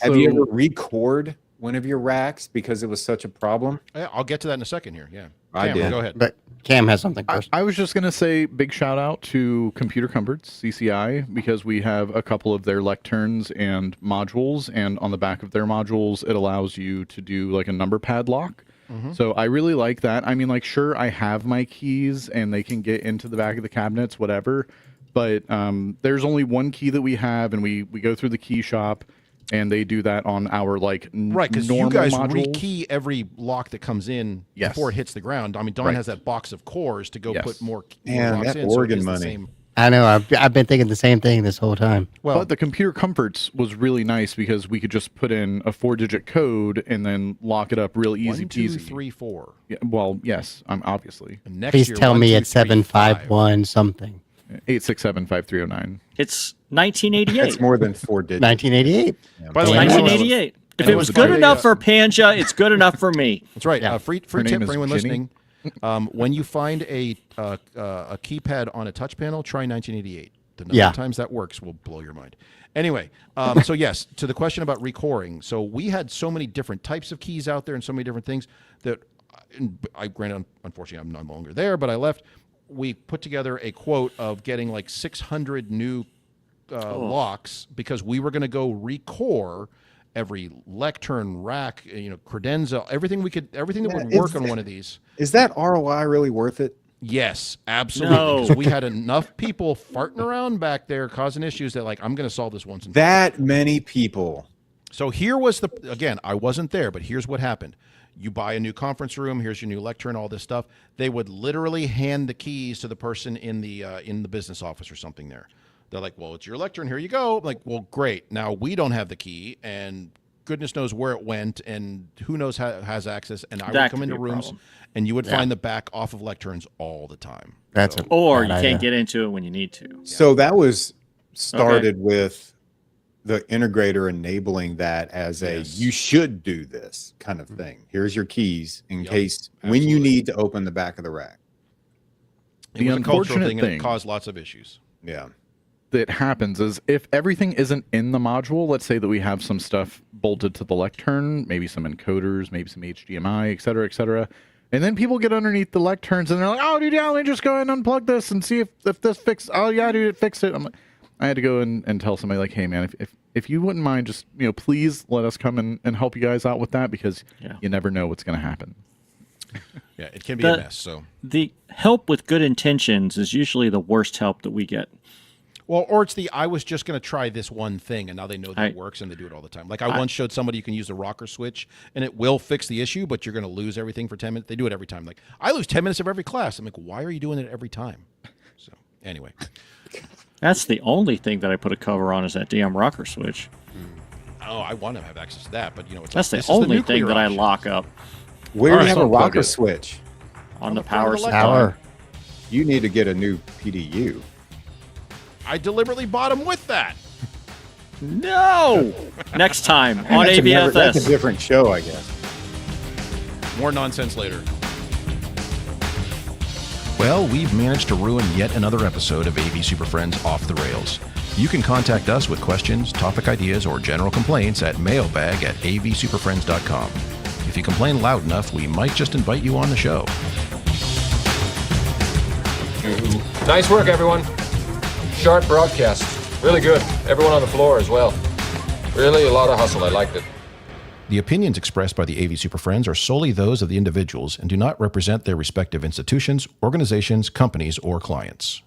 Have you ever record one of your racks because it was such a problem? Yeah, I'll get to that in a second here. Yeah. I Cam, did. Go ahead. But Cam has something first. I was just going to say big shout out to Computer Comforts, CCI, because we have a couple of their lecterns and modules. And on the back of their modules, it allows you to do like a number pad lock. So I really like that. I mean, like, sure, I have my keys and they can get into the back of the cabinets, whatever. But there's only one key that we have, and we go through the key shop. And they do that on our like Right, because normal you guys modules. rekey every lock that comes in Yes. before it hits the ground. I mean, Don Right. has that box of cores to go Yes. put more Man, locks that in. So it Oregon is the money. same. I know. I've been thinking the same thing this whole time. Well, But the Computer Comforts was really nice because we could just put in a 4-digit code and then lock it up real easy 1, 2, peasy. 3, 4. Yeah, well, yes, obviously. And next Please year, tell 1, me 2, it's 3, 5. 751 something. 867-5309. It's 1988. That's more than 4 digits. 1988. By the way, Damn. 1988. If it was good enough for Panja, it's good enough for me. That's right. Yeah. Free Her tip name for is anyone Ginny. listening. When you find a keypad on a touch panel, try 1988. The number Yeah. of times that works will blow your mind. Anyway, so yes, to the question about recoring. So we had so many different types of keys out there and so many different things that granted, unfortunately, I'm no longer there, but I left. We put together a quote of getting like 600 new locks because we were going to go recore every lectern, rack, credenza, everything that would work on one of these. Is that ROI really worth it? Yes, absolutely. No. Because we had enough people farting around back there causing issues that like I'm going to solve this once and for all. That many people. So here was again, I wasn't there, but here's what happened. You buy a new conference room, here's your new lectern, all this stuff. They would literally hand the keys to the person in the business office or something there. They're like, well, it's your lectern, here you go. I'm like, well, great. Now we don't have the key, and goodness knows where it went, and who knows how has access. And I That would come could into be a rooms, problem. and you would find the back off of lecterns all the time. That's So- a Or bad you idea. can't get into it when you need to. So that was started with the integrator enabling that as a Yes. you should do this kind of thing. Here's your keys in Yep, case when absolutely. you need to open the back of the rack. It The was a cultural unfortunate thing, and it thing- caused lots of issues. Yeah. That happens is if everything isn't in the module, let's say that we have some stuff bolted to the lectern, maybe some encoders, maybe some HDMI, et cetera, and then people get underneath the lecterns and they're like, oh, dude, yeah, let me just go ahead and unplug this and see if this fixed. Oh, yeah, dude, it fixed it. I'm like, I had to go and tell somebody like, hey, man, if you wouldn't mind, just please let us come and help you guys out with that because you never know what's going to happen. Yeah, it can be a mess. So, The help with good intentions is usually the worst help that we get. well, or it's I was just going to try this one thing, and now they know that it I- works, and they do it all the time. Like I once showed somebody you can use the rocker switch, and it will fix the issue, but you're going to lose everything for 10 minutes. They do it every time. Like I lose 10 minutes of every class. I'm like, why are you doing it every time? So anyway, That's the only thing that I put a cover on is that damn rocker switch. oh, I want to have access to that, but it's That's like, the this is only nuclear thing that I option. lock up Where All do right, you have so a rocker plug it. switch? on the the front power of the supply. Power. You need to get a new PDU. I deliberately bought them with that. No! Next time on That's a AVSF. different show, I guess. More nonsense later. Well, we've managed to ruin yet another episode of AV SuperFriends Off the Rails. You can contact us with questions, topic ideas, or general complaints at mailbag@avsuperfriends.com. If you complain loud enough, we might just invite you on the show. Nice work, everyone. Sharp broadcast. Really good. Everyone on the floor as well. Really a lot of hustle. I liked it. The opinions expressed by the AV SuperFriends are solely those of the individuals and do not represent their respective institutions, organizations, companies, or clients.